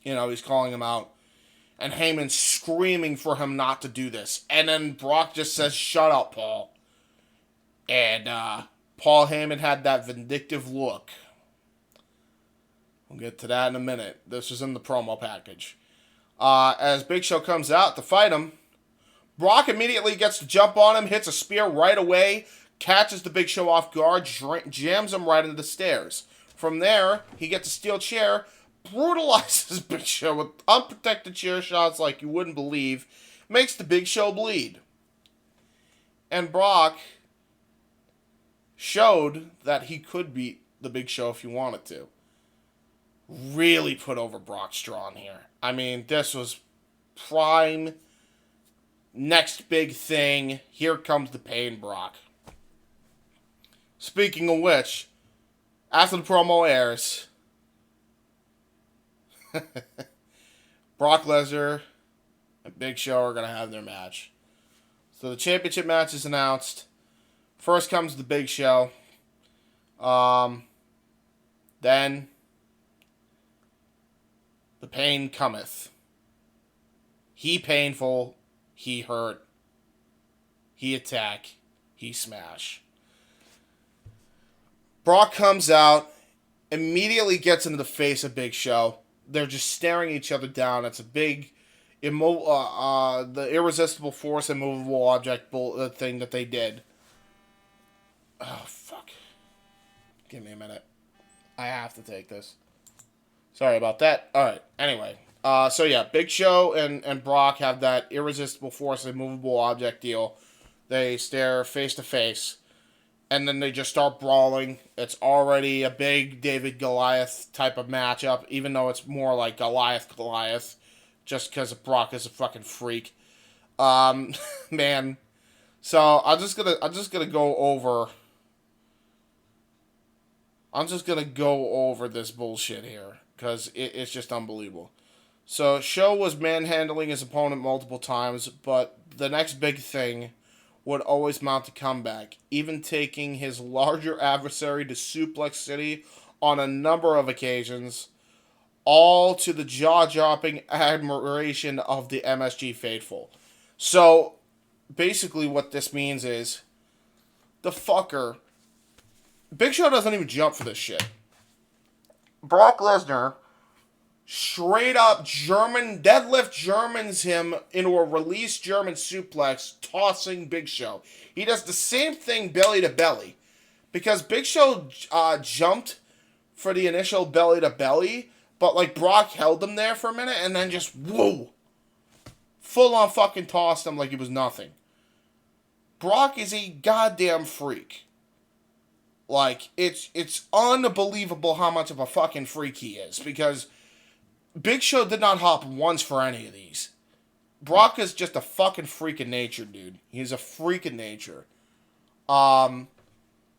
You know, he's calling him out. And Heyman's screaming for him not to do this. And then Brock just says, shut up, Paul. And Paul Heyman had that vindictive look. We'll get to that in a minute. This was in the promo package. As Big Show comes out to fight him, Brock immediately gets to jump on him, hits a spear right away, catches the Big Show off guard, jams him right into the stairs. From there, he gets a steel chair, brutalizes Big Show with unprotected chair shots like you wouldn't believe, makes the Big Show bleed. And Brock showed that he could beat the Big Show if he wanted to. Really put over Brock Strong here. I mean, this was prime, next big thing, here comes the pain, Brock. Speaking of which, after the promo airs, Brock Lesnar and Big Show are going to have their match. So the championship match is announced. First comes the Big Show. Then the pain cometh. He painful, he hurt, he attack, he smash. Brock comes out, immediately gets into the face of Big Show. They're just staring each other down. It's a big, the irresistible force, immovable object thing that they did. Oh, fuck. Give me a minute. I have to take this. Sorry about that. Alright, anyway. So yeah, Big Show and Brock have that irresistible force, immovable object deal. They stare face to face. And then they just start brawling. It's already a big David-Goliath type of matchup, even though it's more like Goliath, just because Brock is a fucking freak. Man. So I'm just gonna go over this bullshit here, because it's just unbelievable. So Show was manhandling his opponent multiple times, but the next big thing would always mount a comeback, even taking his larger adversary to Suplex City on a number of occasions, all to the jaw-dropping admiration of the MSG faithful. So, basically what this means is, the fucker, Big Show doesn't even jump for this shit. Brock Lesnar straight up deadlift Germans him into a release German suplex, tossing Big Show. He does the same thing belly to belly. Because Big Show jumped for the initial belly to belly, but like Brock held him there for a minute and then just, whoa, full on fucking tossed him like it was nothing. Brock is a goddamn freak. Like, it's unbelievable how much of a fucking freak he is, because Big Show did not hop once for any of these. Brock is just a fucking freak of nature, dude. He's a freak of nature.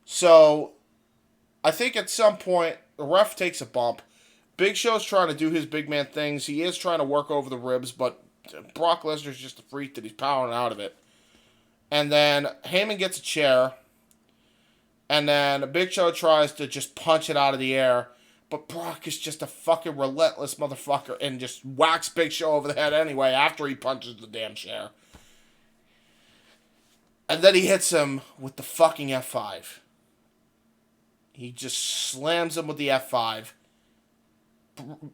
So, I think at some point, the ref takes a bump. Big Show's trying to do his big man things. He is trying to work over the ribs, but Brock Lesnar's just a freak that he's powering out of it. And then Heyman gets a chair. And then Big Show tries to just punch it out of the air. But Brock is just a fucking relentless motherfucker and just whacks Big Show over the head anyway after he punches the damn chair. And then he hits him with the fucking F5. He just slams him with the F5.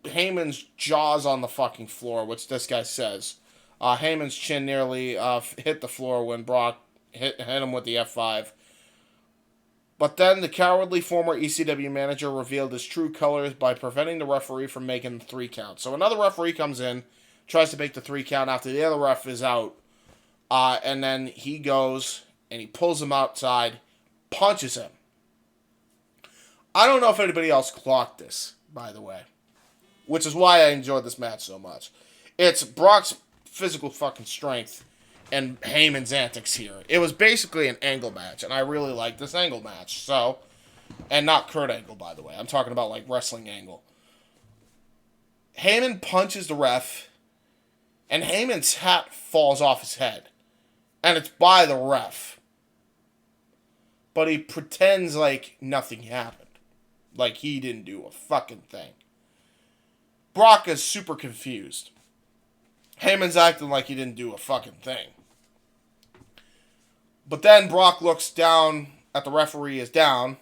Heyman's jaw's on the fucking floor, which this guy says. Heyman's chin nearly hit the floor when Brock hit him with the F5. But then the cowardly former ECW manager revealed his true colors by preventing the referee from making the 3 count. So another referee comes in, tries to make the 3 count after the other ref is out. And then he goes and he pulls him outside, punches him. I don't know if anybody else clocked this, by the way. Which is why I enjoyed this match so much. It's Brock's physical fucking strength and Heyman's antics here. It was basically an angle match, and I really liked this angle match. So, and not Kurt Angle, by the way. I'm talking about, like, wrestling angle. Heyman punches the ref, and Heyman's hat falls off his head. And it's by the ref. But he pretends like nothing happened. Like he didn't do a fucking thing. Brock is super confused. Heyman's acting like he didn't do a fucking thing. But then Brock looks down at the referee is down.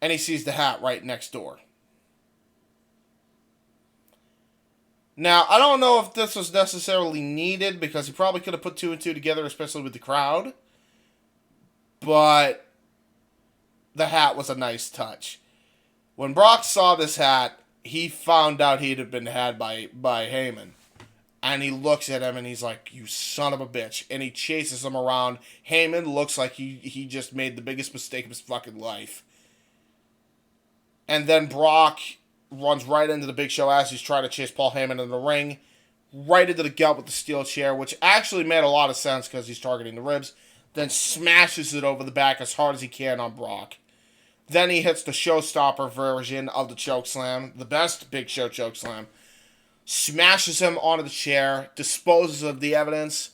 And he sees the hat right next door. Now, I don't know if this was necessarily needed, because he probably could have put 2 and 2 together, especially with the crowd. But the hat was a nice touch. When Brock saw this hat, he found out he'd have been had by Heyman. And he looks at him and he's like, "You son of a bitch." And he chases him around. Heyman looks like he just made the biggest mistake of his fucking life. And then Brock runs right into the Big Show as he's trying to chase Paul Heyman in the ring. Right into the gut with the steel chair, which actually made a lot of sense because he's targeting the ribs. Then smashes it over the back as hard as he can on Brock. Then he hits the showstopper version of the chokeslam, the best Big Show chokeslam. Smashes him onto the chair, disposes of the evidence.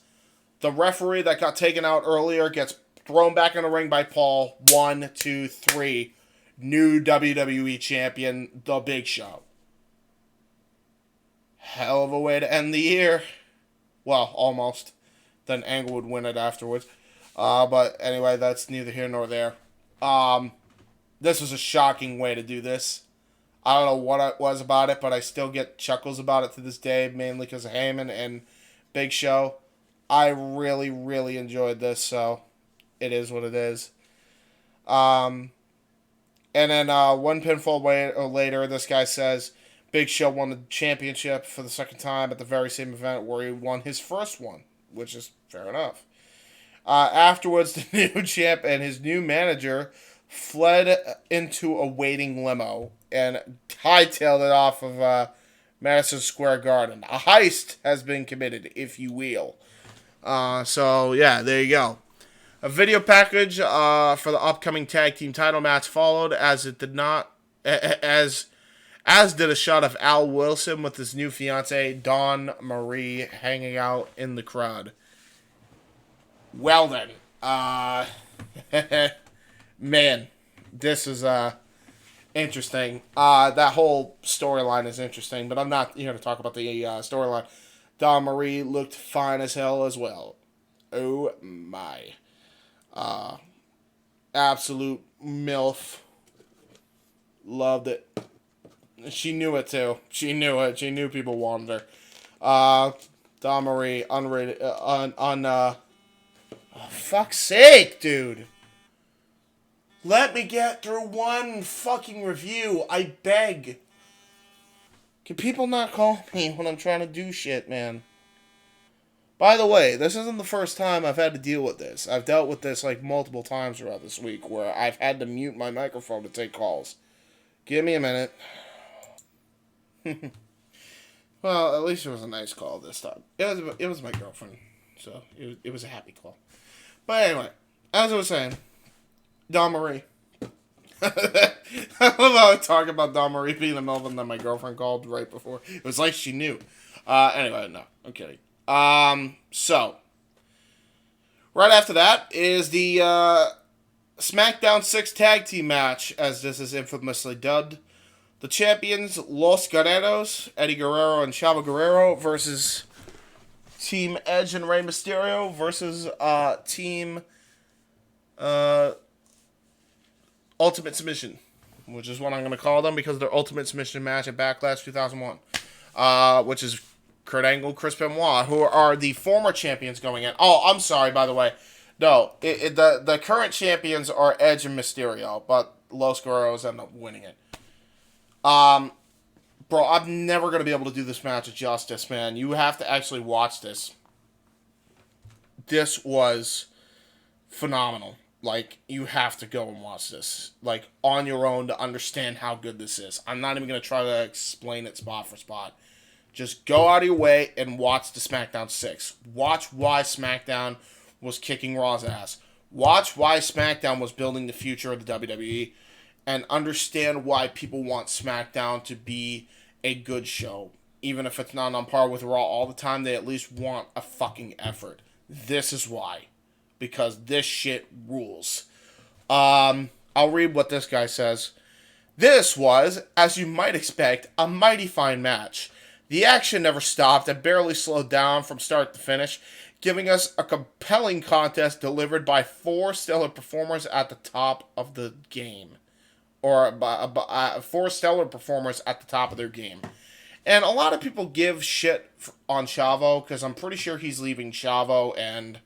The referee that got taken out earlier gets thrown back in the ring by Paul. 1, 2, 3. New WWE champion, The Big Show. Hell of a way to end the year. Well, almost. Then Angle would win it afterwards. But anyway, that's neither here nor there. This was a shocking way to do this. I don't know what it was about it, but I still get chuckles about it to this day, mainly because of Heyman and Big Show. I really, really enjoyed this, so it is what it is. And then one pinfall later, this guy says Big Show won the championship for the second time at the very same event where he won his first one, which is fair enough. Afterwards, the new champ and his new manager fled into a waiting limo and hightailed it off of Madison Square Garden. A heist has been committed, if you will. So, yeah, there you go. A video package for the upcoming tag team title match followed, as it did not, as did a shot of Al Wilson with his new fiancée, Dawn Marie, hanging out in the crowd. Well then, man, this is interesting. That whole storyline is interesting, but I'm not here to talk about the storyline. Dawn Marie looked fine as hell as well. Oh my. Absolute MILF. Loved it. She knew it too. She knew it. She knew people wanted her. Dawn Marie, unrated, oh, fuck's sake, dude. Let me get through one fucking review. I beg. Can people not call me when I'm trying to do shit, man? By the way, this isn't the first time I've had to deal with this. I've dealt with this like multiple times throughout this week where I've had to mute my microphone to take calls. Give me a minute. Well, at least it was a nice call this time. It was my girlfriend, so it was a happy call. But anyway, as I was saying, Dawn Marie. I love how I talk about Dawn Marie being the Melvin that my girlfriend called right before. It was like she knew. Anyway, no, I'm kidding. So, right after that is the SmackDown 6 Tag Team match, as this is infamously dubbed. The champions, Los Guerreros, Eddie Guerrero and Chavo Guerrero, versus Team Edge and Rey Mysterio, versus Team Ultimate Submission, which is what I'm going to call them because their Ultimate Submission match at Backlash 2001, which is Kurt Angle, Chris Benoit, who are the former champions going in. Oh, I'm sorry, by the way. No, the current champions are Edge and Mysterio, but Los Guerreros end up winning it. Bro, I'm never going to be able to do this match justice, man. You have to actually watch this. This was phenomenal. Like, you have to go and watch this, like, on your own to understand how good this is. I'm not even going to try to explain it spot for spot. Just go out of your way and watch the SmackDown 6. Watch why SmackDown was kicking Raw's ass. Watch why SmackDown was building the future of the WWE. And understand why people want SmackDown to be a good show. Even if it's not on par with Raw all the time, they at least want a fucking effort. This is why. Because this shit rules. I'll read what this guy says. This was, as you might expect, a mighty fine match. The action never stopped and barely slowed down from start to finish, giving us a compelling contest delivered by 4 stellar performers at the top of the game. Or 4 stellar performers at the top of their game. And a lot of people give shit on Chavo, because I'm pretty sure he's leaving Chavo and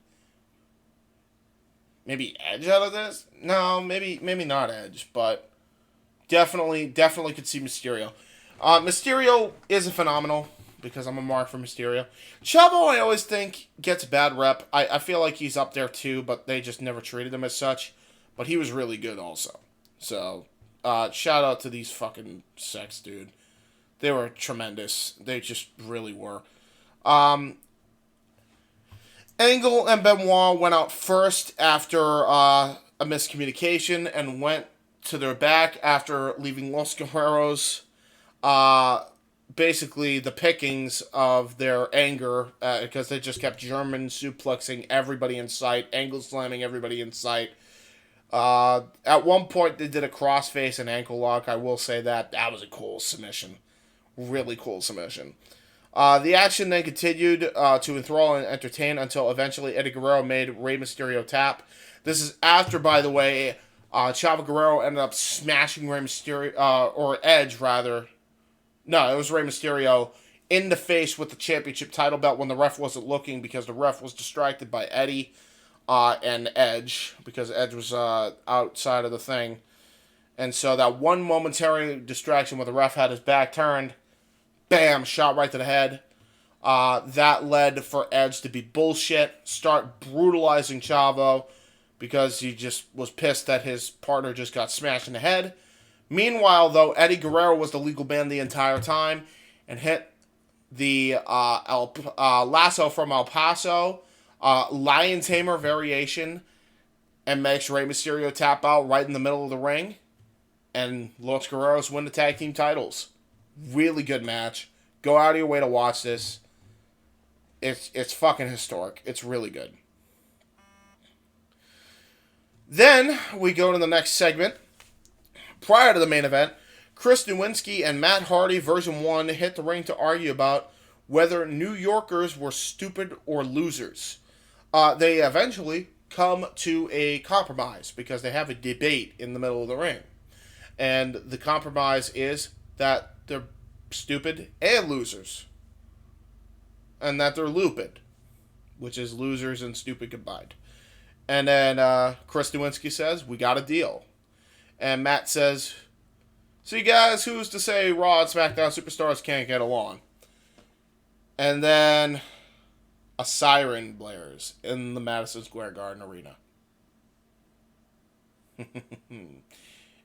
maybe Edge out of this? No, maybe not Edge, but definitely could see Mysterio. Mysterio isn't phenomenal, because I'm a mark for Mysterio. Chavo, I always think, gets a bad rep. I feel like he's up there too, but they just never treated him as such. But he was really good also. So, shout out to these fucking sex, dude. They were tremendous. They just really were. Angle and Benoit went out first after a miscommunication and went to their back after leaving Los Guerreros basically the pickings of their anger because they just kept German suplexing everybody in sight, angle slamming everybody in sight. At one point they did a crossface and ankle lock. I will say that was a cool submission. Really cool submission. The action then continued to enthrall and entertain until eventually Eddie Guerrero made Rey Mysterio tap. This is after, by the way, Chavo Guerrero ended up smashing Rey Mysterio, or Edge rather. No, it was Rey Mysterio in the face with the championship title belt when the ref wasn't looking because the ref was distracted by Eddie and Edge because Edge was outside of the thing. And so that one momentary distraction where the ref had his back turned, bam, shot right to the head. That led for Edge to be bullshit, start brutalizing Chavo because he just was pissed that his partner just got smashed in the head. Meanwhile, though, Eddie Guerrero was the legal man the entire time and hit the lasso from El Paso, Lion Tamer variation, and makes Rey Mysterio tap out right in the middle of the ring. And Los Guerreros win the tag team titles. Really good match. Go out of your way to watch this. It's fucking historic. It's really good. Then we go to the next segment. Prior to the main event, Chris Nowinski and Matt Hardy version 1 hit the ring to argue about whether New Yorkers were stupid or losers. They eventually come to a compromise because they have a debate in the middle of the ring. And the compromise is that they're stupid and losers. And that they're lupid, which is losers and stupid combined. And then Chris Nowinski says, we got a deal. And Matt says, see guys, who's to say Raw and SmackDown superstars can't get along? And then a siren blares in the Madison Square Garden Arena.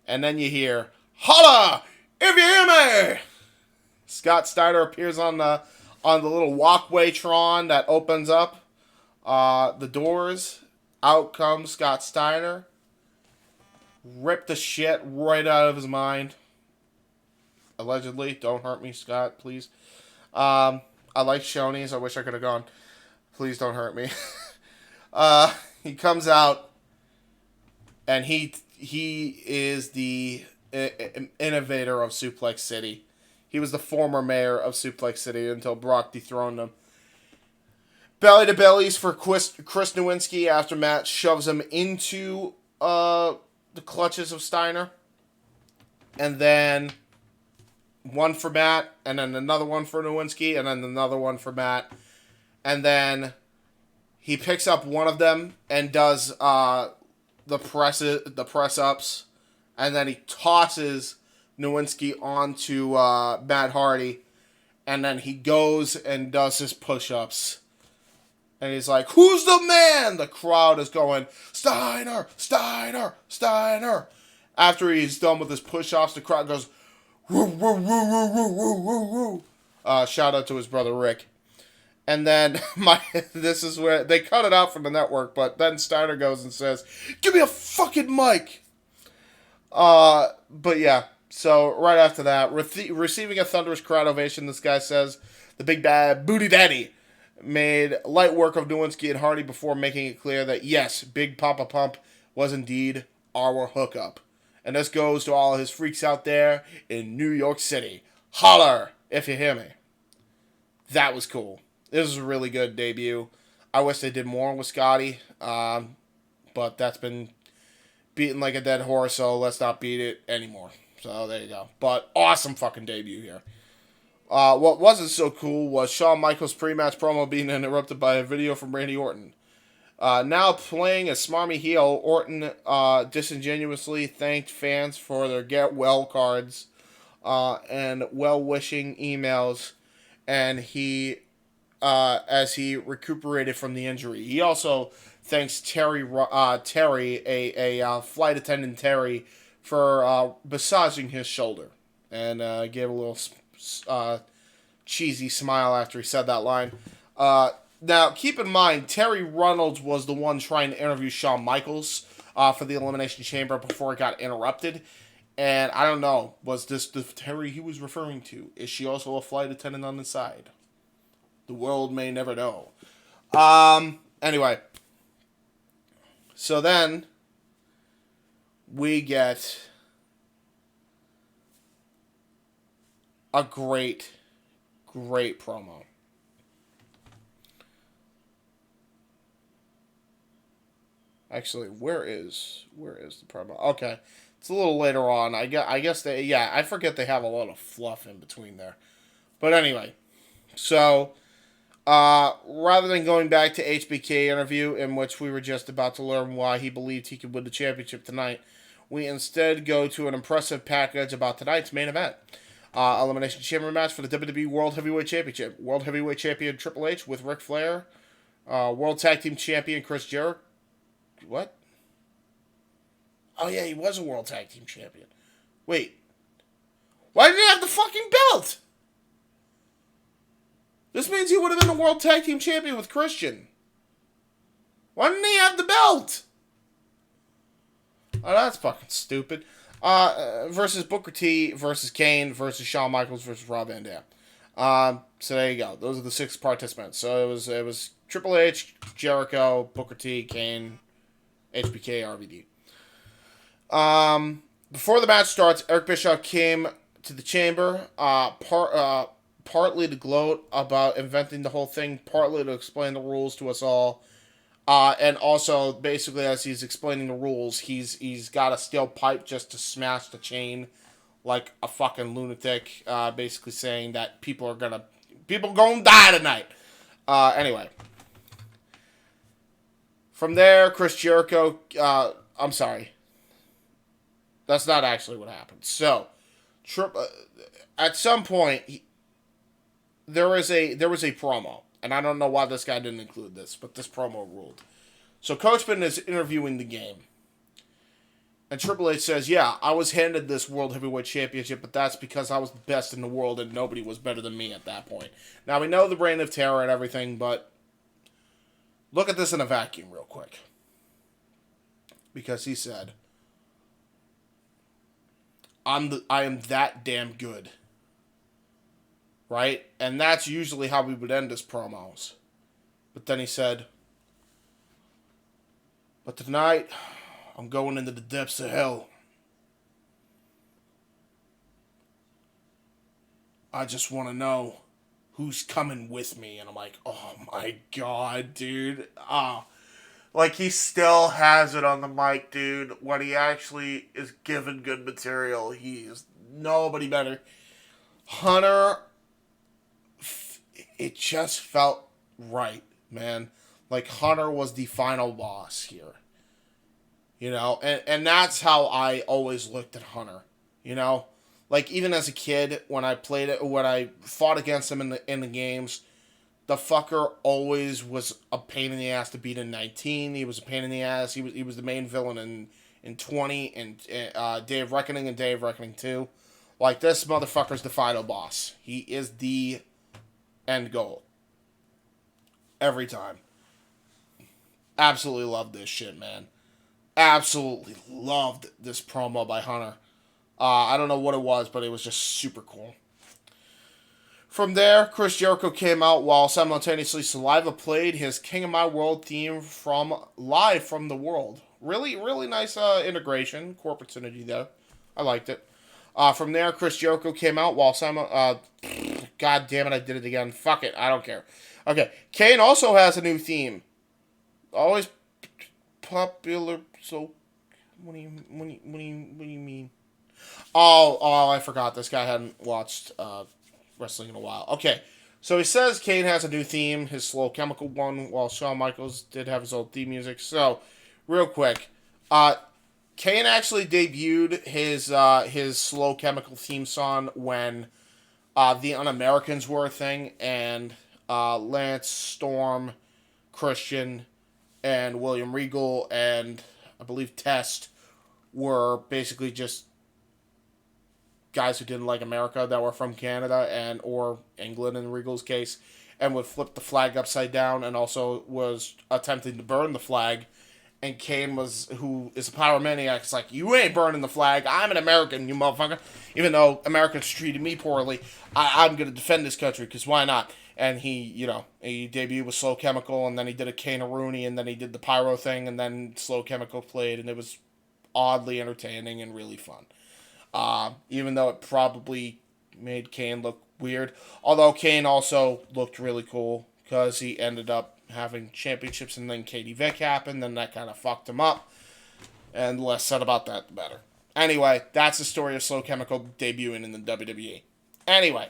And then you hear, "Holla! If you hear me!" Scott Steiner appears on the little walkway Tron that opens up the doors. Out comes Scott Steiner. Ripped the shit right out of his mind. Allegedly. Don't hurt me, Scott, please. I like Shoney's. I wish I could have gone. Please don't hurt me. He comes out, and he is the innovator of Suplex City. He was the former mayor of Suplex City until Brock dethroned him. Belly to bellies for Chris Nowinski after Matt shoves him into the clutches of Steiner. And then one for Matt, and then another one for Nowinski, and then another one for Matt. And then he picks up one of them and does the press ups, and then he tosses Nowinski onto Matt Hardy, and then he goes and does his push-ups. And he's like, "Who's the man?" The crowd is going, "Steiner, Steiner, Steiner." After he's done with his push-ups, the crowd goes, "Woo, woo, woo, woo, woo, woo, woo, woo." Shout out to his brother Rick. And then this is where they cut it out from the network, but then Steiner goes and says, "Give me a fucking mic." But yeah, so right after that, receiving a thunderous crowd ovation, this guy says, "The big bad booty daddy made light work of Nowinski and Hardy before making it clear that yes, Big Papa Pump was indeed our hookup." And this goes to all his freaks out there in New York City. Holler if you hear me. That was cool. This was a really good debut. I wish they did more with Scotty, but that's been beaten like a dead horse, so let's not beat it anymore. So there you go. But awesome fucking debut here. What wasn't so cool was Shawn Michaels' pre-match promo being interrupted by a video from Randy Orton. Now playing a smarmy heel, Orton disingenuously thanked fans for their get well cards and well-wishing emails, and he as he recuperated from the injury. He also thanks Terry, a flight attendant Terry, for massaging his shoulder, and gave a little cheesy smile after he said that line. Now, keep in mind, Terry Reynolds was the one trying to interview Shawn Michaels for the Elimination Chamber before it got interrupted. And I don't know, was this the Terry he was referring to? Is she also a flight attendant on the side? The world may never know. Anyway. So then, we get a great promo. Actually, where is the promo? Okay, it's a little later on. I guess I forget they have a lot of fluff in between there. But anyway, so rather than going back to HBK interview, in which we were just about to learn why he believed he could win the championship tonight, we instead go to an impressive package about tonight's main event. Elimination Chamber match for the WWE World Heavyweight Championship. World Heavyweight Champion Triple H with Ric Flair. World Tag Team Champion Chris Jericho. What? Oh yeah, he was a World Tag Team Champion. Wait. Why didn't he have the fucking belt? This means he would have been a World Tag Team Champion with Christian. Why didn't he have the belt? Oh, that's fucking stupid. Versus Booker T versus Kane versus Shawn Michaels versus Rob Van Dam. So there you go. Those are the 6 participants. So it was Triple H, Jericho, Booker T, Kane, HBK, RVD. Before the match starts, Eric Bischoff came to the chamber, partly to gloat about inventing the whole thing, partly to explain the rules to us all. And also, basically, as he's explaining the rules, he's got a steel pipe just to smash the chain like a fucking lunatic, basically saying that people gonna die tonight. Anyway. From there, Chris Jericho, I'm sorry. That's not actually what happened. So, at some point, there was a promo. And I don't know why this guy didn't include this, but this promo ruled. So Coachman is interviewing the Game. And Triple H says, yeah, I was handed this World Heavyweight Championship, but that's because I was the best in the world and nobody was better than me at that point. Now, we know the Reign of Terror and everything, but look at this in a vacuum real quick. Because he said, I am that damn good. Right? And that's usually how we would end his promos. But then he said, but tonight, I'm going into the depths of hell. I just want to know who's coming with me. And I'm like, oh my God, dude. Like, he still has it on the mic, dude. When he actually is given good material, he is nobody better. Hunter, it just felt right, man. Like, Hunter was the final boss here. You know, and that's how I always looked at Hunter. You know, like, even as a kid, when I played it, when I fought against him in the games, the fucker always was a pain in the ass to beat in 19. He was a pain in the ass. He was the main villain in 20 and Day of Reckoning and Day of Reckoning 2. Like, this motherfucker's the final boss. He is the end goal. Every time. Absolutely love this shit, man. Absolutely loved this promo by Hunter. I don't know what it was, but it was just super cool. From there, Chris Jericho came out while simultaneously Saliva played his King of My World theme from live from the world. Really, really nice integration, corporate synergy there. I liked it. From there, Chris Jericho came out while God damn it, I did it again. Fuck it, I don't care. Okay, Kane also has a new theme. Always popular. So, what do you mean? Oh, I forgot. This guy hadn't watched wrestling in a while. Okay, so he says Kane has a new theme, his Slow Chemical one, while Shawn Michaels did have his old theme music. So, real quick, Kane actually debuted his Slow Chemical theme song when the Un-Americans were a thing, and Lance, Storm, Christian, and William Regal, and I believe Test were basically just guys who didn't like America that were from Canada and or England in Regal's case, and would flip the flag upside down, and also was attempting to burn the flag. And Kane who is a pyromaniac, is like, you ain't burning the flag. I'm an American, you motherfucker. Even though Americans treated me poorly, I'm going to defend this country, because why not? And he debuted with Slow Chemical, and then he did a Kane-a-Rooney, and then he did the pyro thing, and then Slow Chemical played, and it was oddly entertaining and really fun. Even though it probably made Kane look weird. Although Kane also looked really cool, because he ended up having championships, and then Katie Vick happened, then that kind of fucked him up. And the less said about that, the better. Anyway, that's the story of Slow Chemical debuting in the WWE. Anyway,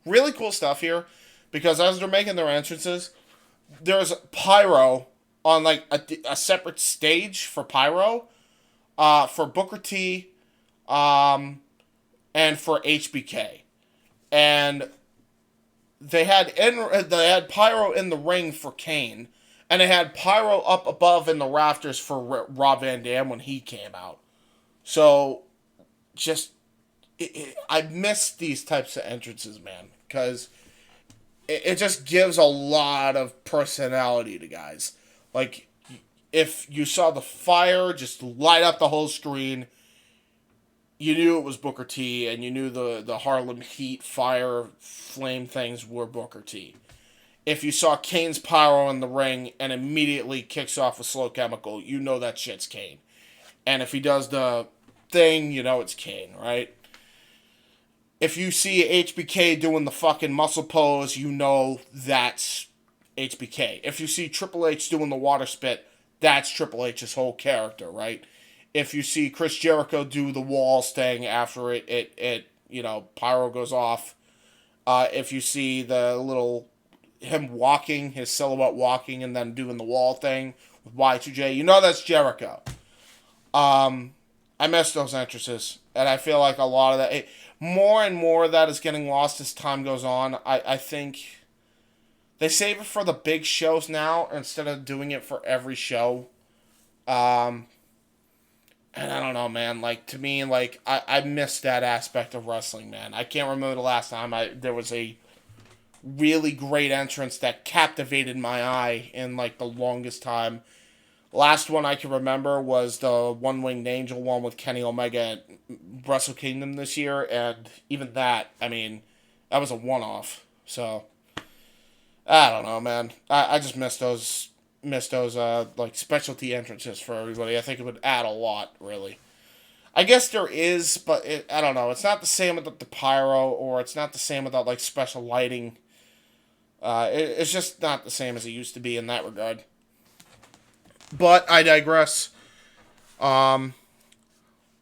really cool stuff here, because as they're making their entrances, there's pyro on like a separate stage for pyro, for Booker T, and for HBK, and they had pyro in the ring for Kane, and they had pyro up above in the rafters for Rob Van Dam when he came out. So, just I miss these types of entrances, man, because it just gives a lot of personality to guys. Like, if you saw the fire just light up the whole screen, you knew it was Booker T, and you knew the Harlem Heat fire flame things were Booker T. If you saw Kane's pyro in the ring and immediately kicks off a Slow Chemical, you know that shit's Kane. And if he does the thing, you know it's Kane, right? If you see HBK doing the fucking muscle pose, you know that's HBK. If you see Triple H doing the water spit, that's Triple H's whole character, right? If you see Chris Jericho do the walls thing after it pyro goes off, if you see him walking, his silhouette walking, and then doing the wall thing with Y2J, you know that's Jericho. I miss those entrances, and I feel like a lot of that, more and more of that is getting lost as time goes on. I think they save it for the big shows now instead of doing it for every show. And I don't know, man. Like, to me, like, I miss that aspect of wrestling, man. I can't remember the last time there was a really great entrance that captivated my eye in, like, the longest time. Last one I can remember was the One-Winged Angel one with Kenny Omega at Wrestle Kingdom this year, and even that, I mean, that was a one-off. So, I don't know, man. I just miss those like specialty entrances for everybody. I think it would add a lot, really. I guess there is, but I don't know. It's not the same without the pyro, or it's not the same without like special lighting. It's just not the same as it used to be in that regard. But I digress. All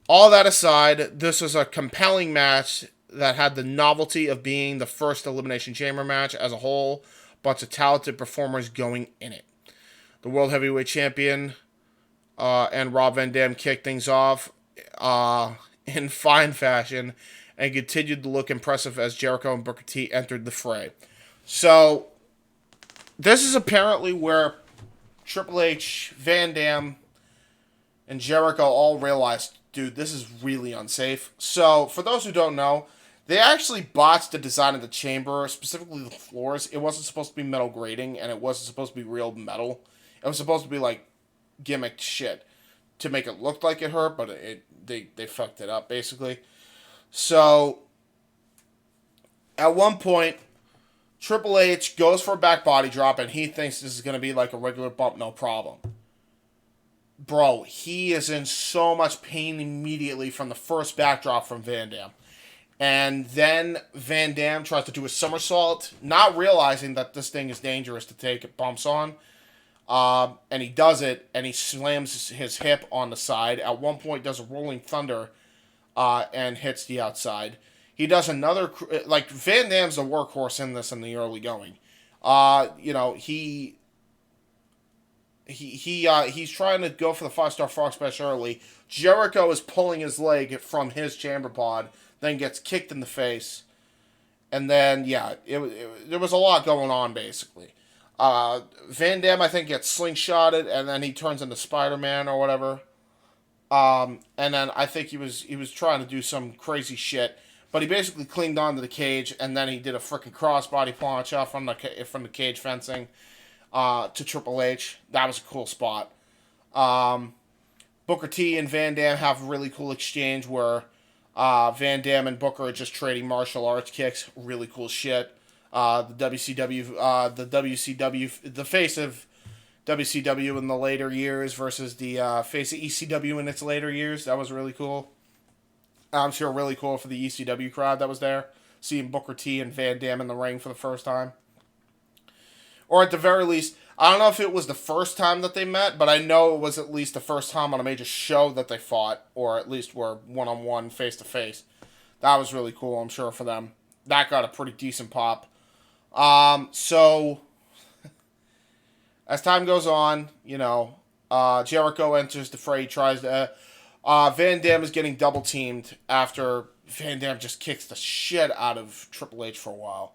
that aside, this was a compelling match that had the novelty of being the first Elimination Chamber match as a whole. Bunch of talented performers going in it. The World Heavyweight Champion and Rob Van Dam kicked things off in fine fashion and continued to look impressive as Jericho and Booker T entered the fray. So, this is apparently where Triple H, Van Dam, and Jericho all realized, dude, this is really unsafe. So, for those who don't know, they actually botched the design of the chamber, specifically the floors. It wasn't supposed to be metal grating, and it wasn't supposed to be real metal. It was supposed to be, like, gimmicked shit to make it look like it hurt, but they fucked it up, basically. So, at one point, Triple H goes for a back body drop, and he thinks this is going to be like a regular bump, no problem. Bro, he is in so much pain immediately from the first backdrop from Van Dam. And then Van Dam tries to do a somersault, not realizing that this thing is dangerous to take bumps on. And he does it, and he slams his hip on the side. At one point, does a rolling thunder and hits the outside. He does another, like, Van Dam's the workhorse in this in the early going. You know, he's trying to go for the 5-star frog splash early. Jericho is pulling his leg from his chamber pod, then gets kicked in the face. And then, yeah, there was a lot going on, basically. Van Dam, I think, gets slingshotted, and then he turns into Spider-Man or whatever. And then I think he was trying to do some crazy shit. But he basically clinged onto the cage, and then he did a freaking crossbody punch off from the cage fencing to Triple H. That was a cool spot. Booker T and Van Dam have a really cool exchange where Van Dam and Booker are just trading martial arts kicks. Really cool shit. The face of WCW in the later years versus the face of ECW in its later years. That was really cool. I'm sure really cool for the ECW crowd that was there, seeing Booker T and Van Dam in the ring for the first time. Or at the very least, I don't know if it was the first time that they met, but I know it was at least the first time on a major show that they fought, or at least were one-on-one, face-to-face. That was really cool, I'm sure, for them. That got a pretty decent pop. So, as time goes on, you know, Jericho enters the fray, tries to... Van Dam is getting double teamed after Van Dam just kicks the shit out of Triple H for a while.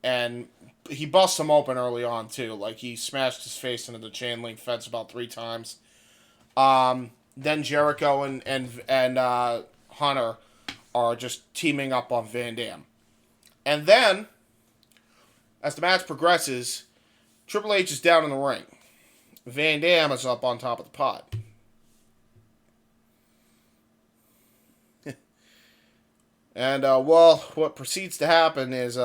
And he busts him open early on too. Like he smashed his face into the chain link fence about 3 times. Then Jericho and Hunter are just teaming up on Van Dam. And then, as the match progresses, Triple H is down in the ring. Van Dam is up on top of the pod. And, well, what proceeds to happen is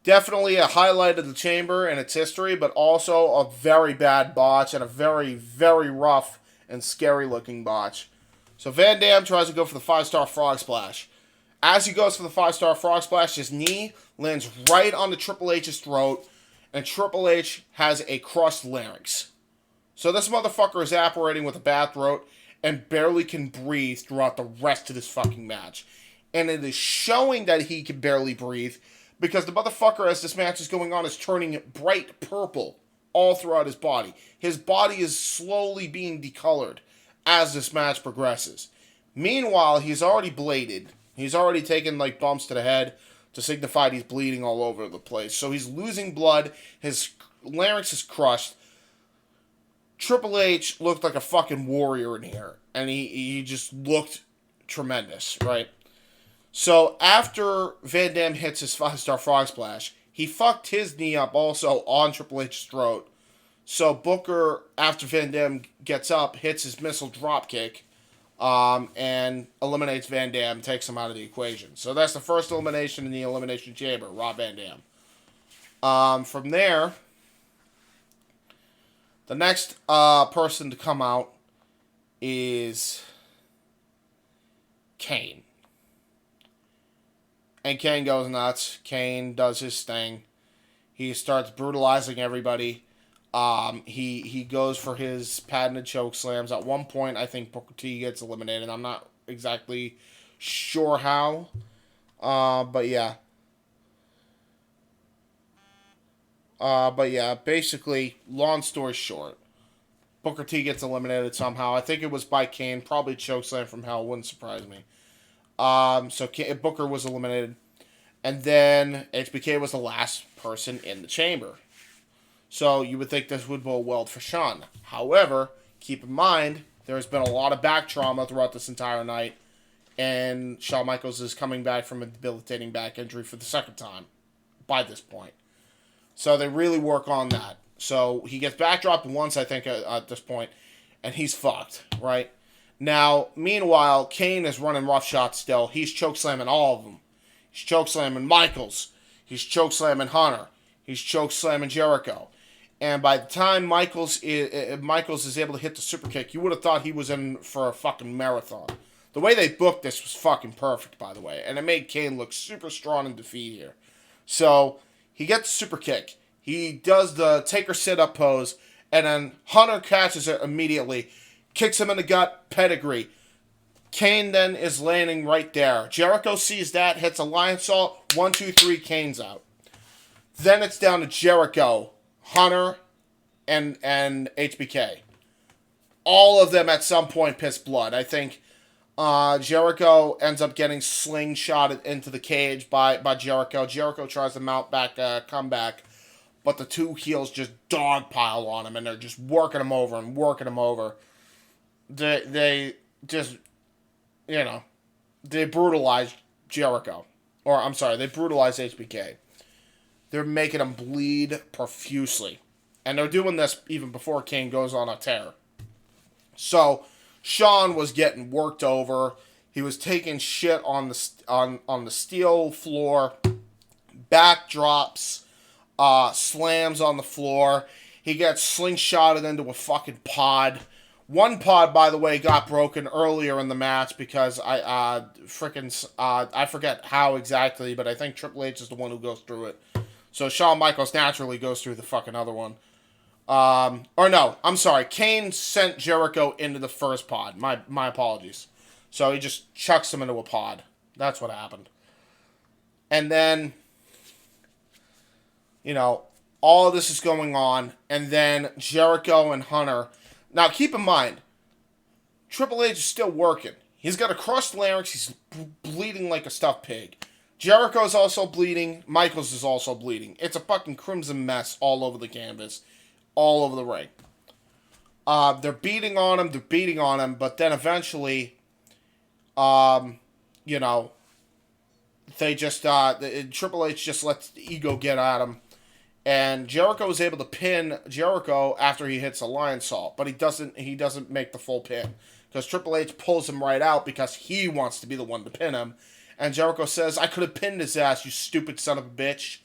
definitely a highlight of the chamber and its history, but also a very bad botch and a very, very rough and scary-looking botch. So Van Dam tries to go for the 5-star frog splash. As he goes for the 5-star frog splash, his knee lands right onto Triple H's throat, and Triple H has a crushed larynx. So this motherfucker is apparating with a bad throat and barely can breathe throughout the rest of this fucking match. And it is showing that he can barely breathe because the motherfucker, as this match is going on, is turning bright purple all throughout his body. His body is slowly being decolored as this match progresses. Meanwhile, he's already bladed. He's already taken, like, bumps to the head, to signify he's bleeding all over the place. So he's losing blood. His larynx is crushed. Triple H looked like a fucking warrior in here. And he just looked tremendous, right? So after Van Dam hits his 5-star frog splash, he fucked his knee up also on Triple H's throat. So Booker, after Van Dam gets up, hits his missile dropkick, and eliminates Van Dam, takes him out of the equation. So that's the first elimination in the Elimination Chamber, Rob Van Dam. From there, the next person to come out is Kane. And Kane goes nuts. Kane does his thing. He starts brutalizing everybody. He goes for his patented choke slams. At one point, I think Booker T gets eliminated. I'm not exactly sure how. But yeah. Basically, long story short, Booker T gets eliminated somehow. I think it was by Kane. Probably choke slam from hell. Wouldn't surprise me. So Booker was eliminated. And then HBK was the last person in the chamber. So you would think this would bode well for Shawn. However, keep in mind, there's been a lot of back trauma throughout this entire night. And Shawn Michaels is coming back from a debilitating back injury for the second time by this point. So they really work on that. So he gets backdropped once, I think, at this point. And he's fucked, right? Now, meanwhile, Kane is running roughshod still. He's chokeslamming all of them. He's chokeslamming Michaels. He's chokeslamming Hunter. He's chokeslamming Jericho. And by the time Michaels is able to hit the super kick, you would have thought he was in for a fucking marathon. The way they booked this was fucking perfect, by the way. And it made Kane look super strong in defeat here. So, he gets the super kick. He does the taker sit-up pose. And then Hunter catches it immediately. Kicks him in the gut, pedigree. Kane then is landing right there. Jericho sees that, hits a lion salt. 1, 2, 3, Kane's out. Then it's down to Jericho, Hunter, and HBK. All of them at some point piss blood. I think Jericho ends up getting slingshotted into the cage by Jericho. Jericho tries to mount back a comeback, but the two heels just dogpile on him, and they're just working him over and working him over. They just, they brutalized Jericho. Or, I'm sorry, they brutalized HBK. They're making him bleed profusely. And they're doing this even before Kane goes on a tear. So, Shawn was getting worked over. He was taking shit on the steel floor. Backdrops. Slams on the floor. He gets slingshotted into a fucking pod. One pod, by the way, got broken earlier in the match because I forget how exactly, but I think Triple H is the one who goes through it. So Shawn Michaels naturally goes through the fucking other one. Or no, I'm sorry. Kane sent Jericho into the first pod. My apologies. So he just chucks him into a pod. That's what happened. And then, all of this is going on. And then Jericho and Hunter. Now, keep in mind, Triple H is still working. He's got a crushed larynx. He's bleeding like a stuffed pig. Jericho's also bleeding. Michaels is also bleeding. It's a fucking crimson mess all over the canvas. All over the ring. They're beating on him. But then eventually, they just, Triple H just lets the ego get at him. And Jericho is able to pin Jericho after he hits a lion salt, but he doesn't make the full pin because Triple H pulls him right out because he wants to be the one to pin him. And Jericho says, "I could have pinned his ass, you stupid son of a bitch."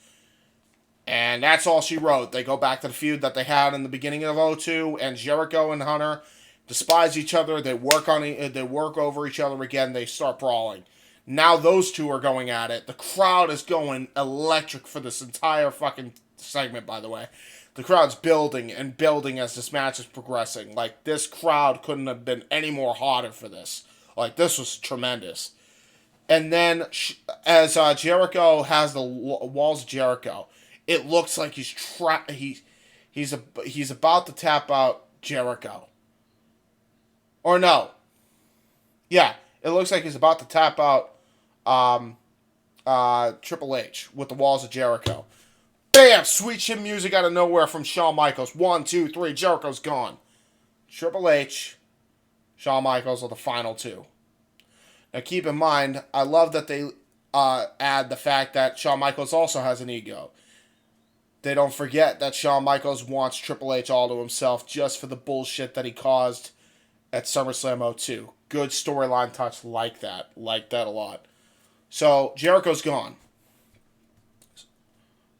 And that's all she wrote. They go back to the feud that they had in the beginning of 2002, and Jericho and Hunter despise each other. They work over each other again. They start brawling. Now those two are going at it. The crowd is going electric for this entire fucking segment, by the way. The crowd's building and building as this match is progressing. Like, this crowd couldn't have been any more hotter for this. Like, this was tremendous. And then, as Jericho has the walls of Jericho, it looks like he's about to tap out Jericho. Or no. Yeah, it looks like he's about to tap out Triple H with the Walls of Jericho. Bam! Sweet chin music out of nowhere from Shawn Michaels. 1, 2, 3. Jericho's gone. Triple H, Shawn Michaels are the final two. Now keep in mind, I love that they add the fact that Shawn Michaels also has an ego. They don't forget that Shawn Michaels wants Triple H all to himself just for the bullshit that he caused at SummerSlam 02. Good storyline touch like that. Like that a lot. So, Jericho's gone.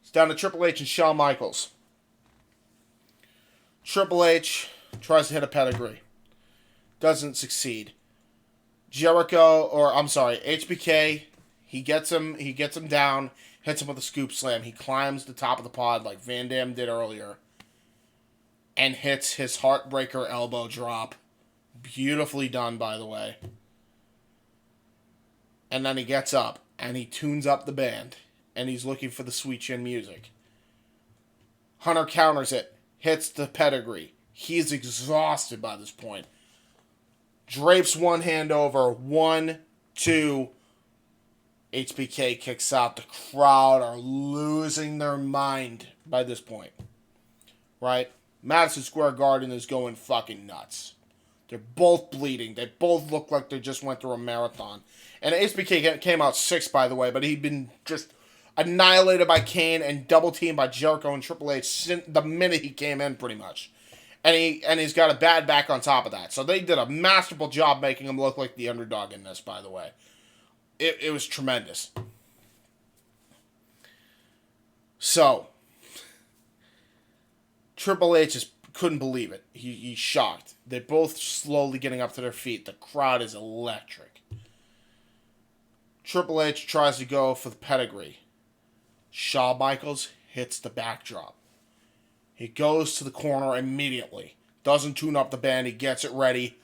It's down to Triple H and Shawn Michaels. Triple H tries to hit a pedigree. Doesn't succeed. HBK, he gets him down, hits him with a scoop slam. He climbs the top of the pod like Van Dam did earlier. And hits his heartbreaker elbow drop. Beautifully done, by the way. And then he gets up, and he tunes up the band, and he's looking for the sweet chin music. Hunter counters it, hits the pedigree. He's exhausted by this point. Drapes one hand over, 1, 2. HBK kicks out. The crowd are losing their mind by this point. Right? Madison Square Garden is going fucking nuts. They're both bleeding. They both look like they just went through a marathon. And HBK came out 6th, by the way, but he'd been just annihilated by Kane and double teamed by Jericho and Triple H the minute he came in, pretty much. And he's got a bad back on top of that. So they did a masterful job making him look like the underdog in this, by the way. It was tremendous. So, Triple H just couldn't believe it. He's shocked. They're both slowly getting up to their feet. The crowd is electric. Triple H tries to go for the pedigree. Shawn Michaels hits the backdrop. He goes to the corner immediately. Doesn't tune up the band. He gets it ready.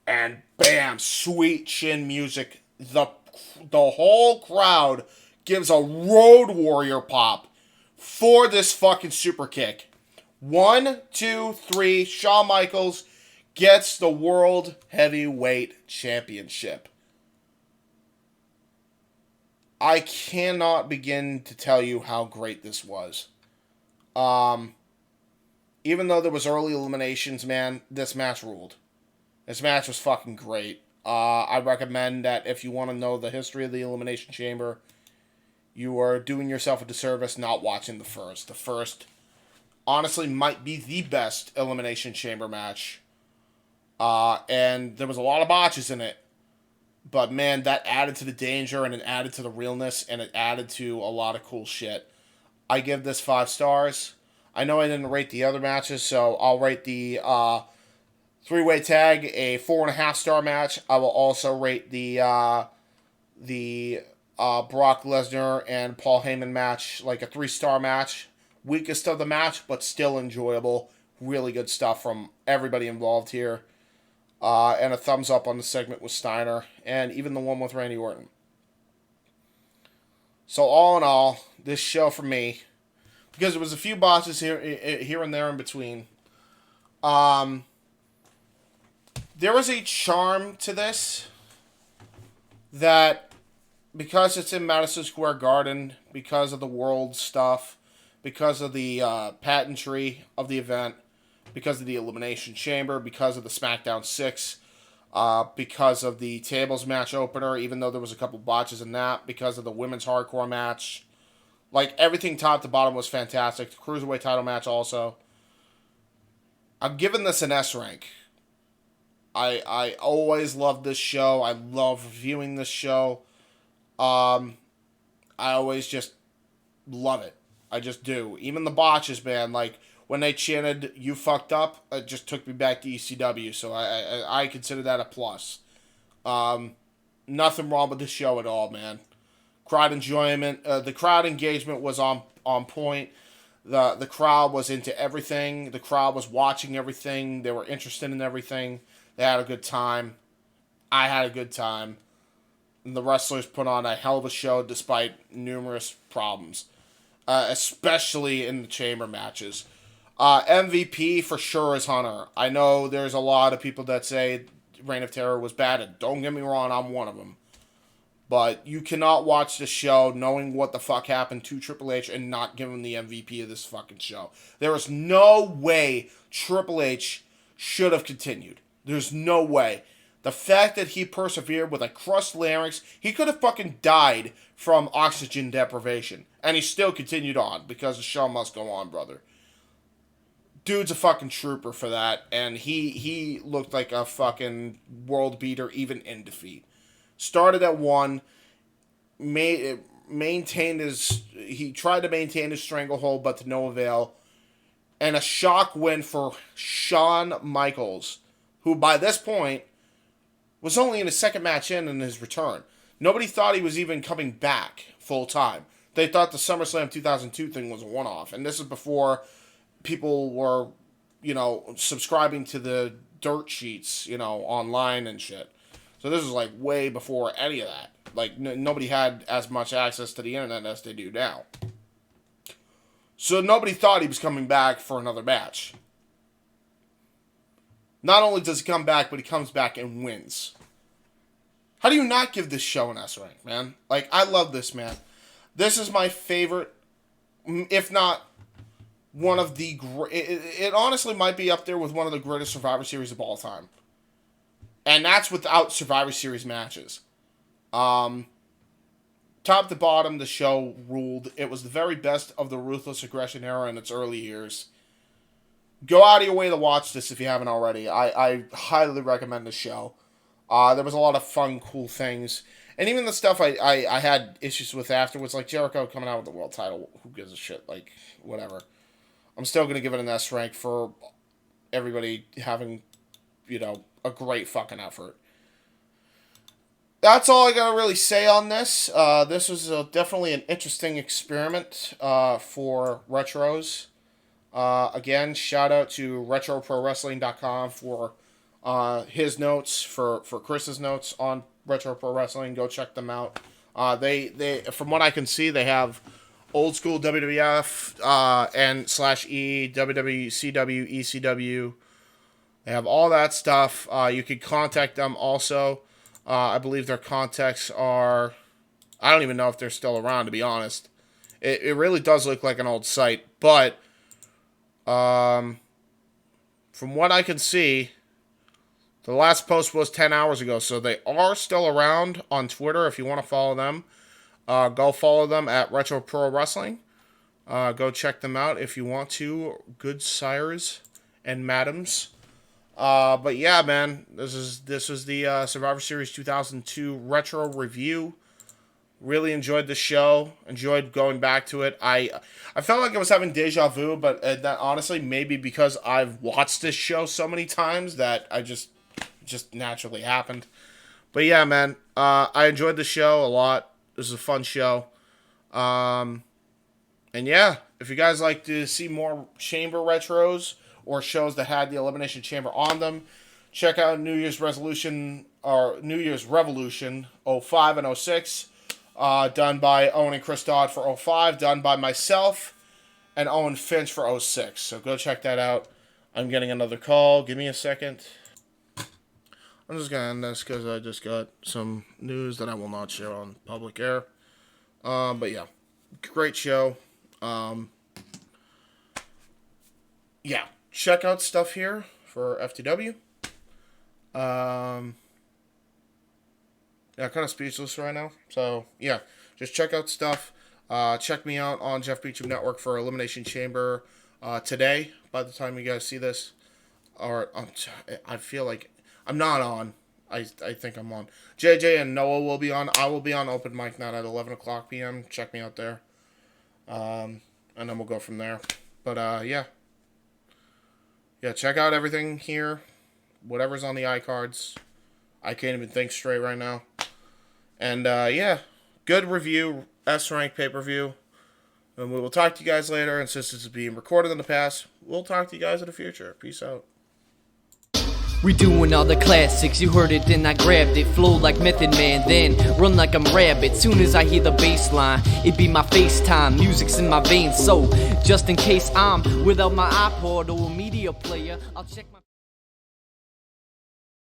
And bam, sweet chin music. The whole crowd gives a Road Warrior pop for this fucking super kick. 1, 2, 3. Shawn Michaels gets the World Heavyweight Championship. I cannot begin to tell you how great this was. Even though there was early eliminations, man, this match ruled. This match was fucking great. I recommend that if you want to know the history of the Elimination Chamber, you are doing yourself a disservice not watching the first. The first, honestly, might be the best Elimination Chamber match. And there was a lot of botches in it. But, man, that added to the danger, and it added to the realness, and it added to a lot of cool shit. I give this 5 stars. I know I didn't rate the other matches, so I'll rate the 3-way tag a 4.5 star match. I will also rate the Brock Lesnar and Paul Heyman match like a 3-star match. Weakest of the match, but still enjoyable. Really good stuff from everybody involved here. And a thumbs up on the segment with Steiner, and even the one with Randy Orton. So all in all, this show for me, because there was a few botches here and there in between, there was a charm to this that, because it's in Madison Square Garden, because of the world stuff, because of the pageantry of the event, because of the Elimination Chamber, because of the SmackDown 6, because of the tables match opener, even though there was a couple botches in that, because of the women's hardcore match. Like, everything top to bottom was fantastic. The Cruiserweight title match also. I'm giving this an S rank. I always loved this show. I love reviewing this show. I always just love it. I just do. Even the botches, man, like, when they chanted, "You fucked up," it just took me back to ECW, so I consider that a plus. Nothing wrong with the show at all, man. Crowd enjoyment, the crowd engagement was on point. The crowd was into everything. The crowd was watching everything. They were interested in everything. They had a good time. I had a good time. And the wrestlers put on a hell of a show despite numerous problems, especially in the chamber matches. MVP for sure is Hunter. I know there's a lot of people that say Reign of Terror was bad, and don't get me wrong, I'm one of them. But you cannot watch the show knowing what the fuck happened to Triple H and not give him the MVP of this fucking show. There is no way Triple H should have continued. There's no way. The fact that he persevered with a crushed larynx, he could have fucking died from oxygen deprivation. And he still continued on because the show must go on, brother. Dude's a fucking trooper for that. And he looked like a fucking world beater even in defeat. Started at 1, he tried to maintain his stranglehold, but to no avail. And a shock win for Shawn Michaels, who by this point was only in his second match in his return. Nobody thought he was even coming back full time. They thought the SummerSlam 2002 thing was a one-off. And this is before people were, subscribing to the dirt sheets, online and shit. So this was like way before any of that. Like nobody had as much access to the internet as they do now. So nobody thought he was coming back for another match. Not only does he come back, but he comes back and wins. How do you not give this show an S rank, man? Like, I love this, man. This is my favorite, if not one of the it honestly might be up there with one of the greatest Survivor Series of all time. And that's without Survivor Series matches. Top to bottom, the show ruled. It was the very best of the Ruthless Aggression era in its early years. Go out of your way to watch this if you haven't already. I highly recommend this show. There was a lot of fun, cool things. And even the stuff I had issues with afterwards, like Jericho coming out with the world title. Who gives a shit? Like, whatever. I'm still going to give it an S rank for everybody having, a great fucking effort. That's all I gotta really say on this. This was definitely an interesting experiment for retros. Again, shout out to RetroProWrestling.com for his notes, for Chris's notes on Retro Pro Wrestling. Go check them out. They from what I can see, they have old school WWF and /E, WWCW, ECW. They have all that stuff. You can contact them also. I believe their contacts are... I don't even know if they're still around, to be honest. It really does look like an old site. But from what I can see, the last post was 10 hours ago. So they are still around on Twitter if you want to follow them. Go follow them at Retro Pro Wrestling. Go check them out if you want to. Good sires and madams. But yeah, man, this is the Survivor Series 2002 retro review. Really enjoyed the show. Enjoyed going back to it. I felt like I was having deja vu, but that honestly maybe because I've watched this show so many times that I just naturally happened. But yeah, man, I enjoyed the show a lot. This is a fun show. And yeah, if you guys like to see more Chamber retros or shows that had the Elimination Chamber on them, check out New Year's Revolution 05 and 06, done by Owen and Chris Dodd for 05, done by myself and Owen Finch for 06. So go check that out. I'm getting another call. Give me a second. I'm just going to end this because I just got some news that I will not share on public air. But yeah, great show. Yeah, check out stuff here for FTW. Yeah, kind of speechless right now. So yeah, just check out stuff. Check me out on Jeff Beecham Network for Elimination Chamber today. By the time you guys see this, or I feel like I'm not on. I think I'm on. JJ and Noah will be on. I will be on Open Mic Night at 11 o'clock p.m. Check me out there. And then we'll go from there. But yeah. Yeah, check out everything here. Whatever's on the iCards. I can't even think straight right now. And yeah, good review. S-rank pay-per-view. And we will talk to you guys later. And since this is being recorded in the past, we'll talk to you guys in the future. Peace out. We doing all the classics, you heard it, then I grabbed it. Flow like Method Man, then run like I'm Rabbit. Soon as I hear the bass line, it be my FaceTime. Music's in my veins, so just in case I'm without my iPod or a media player, I'll check my...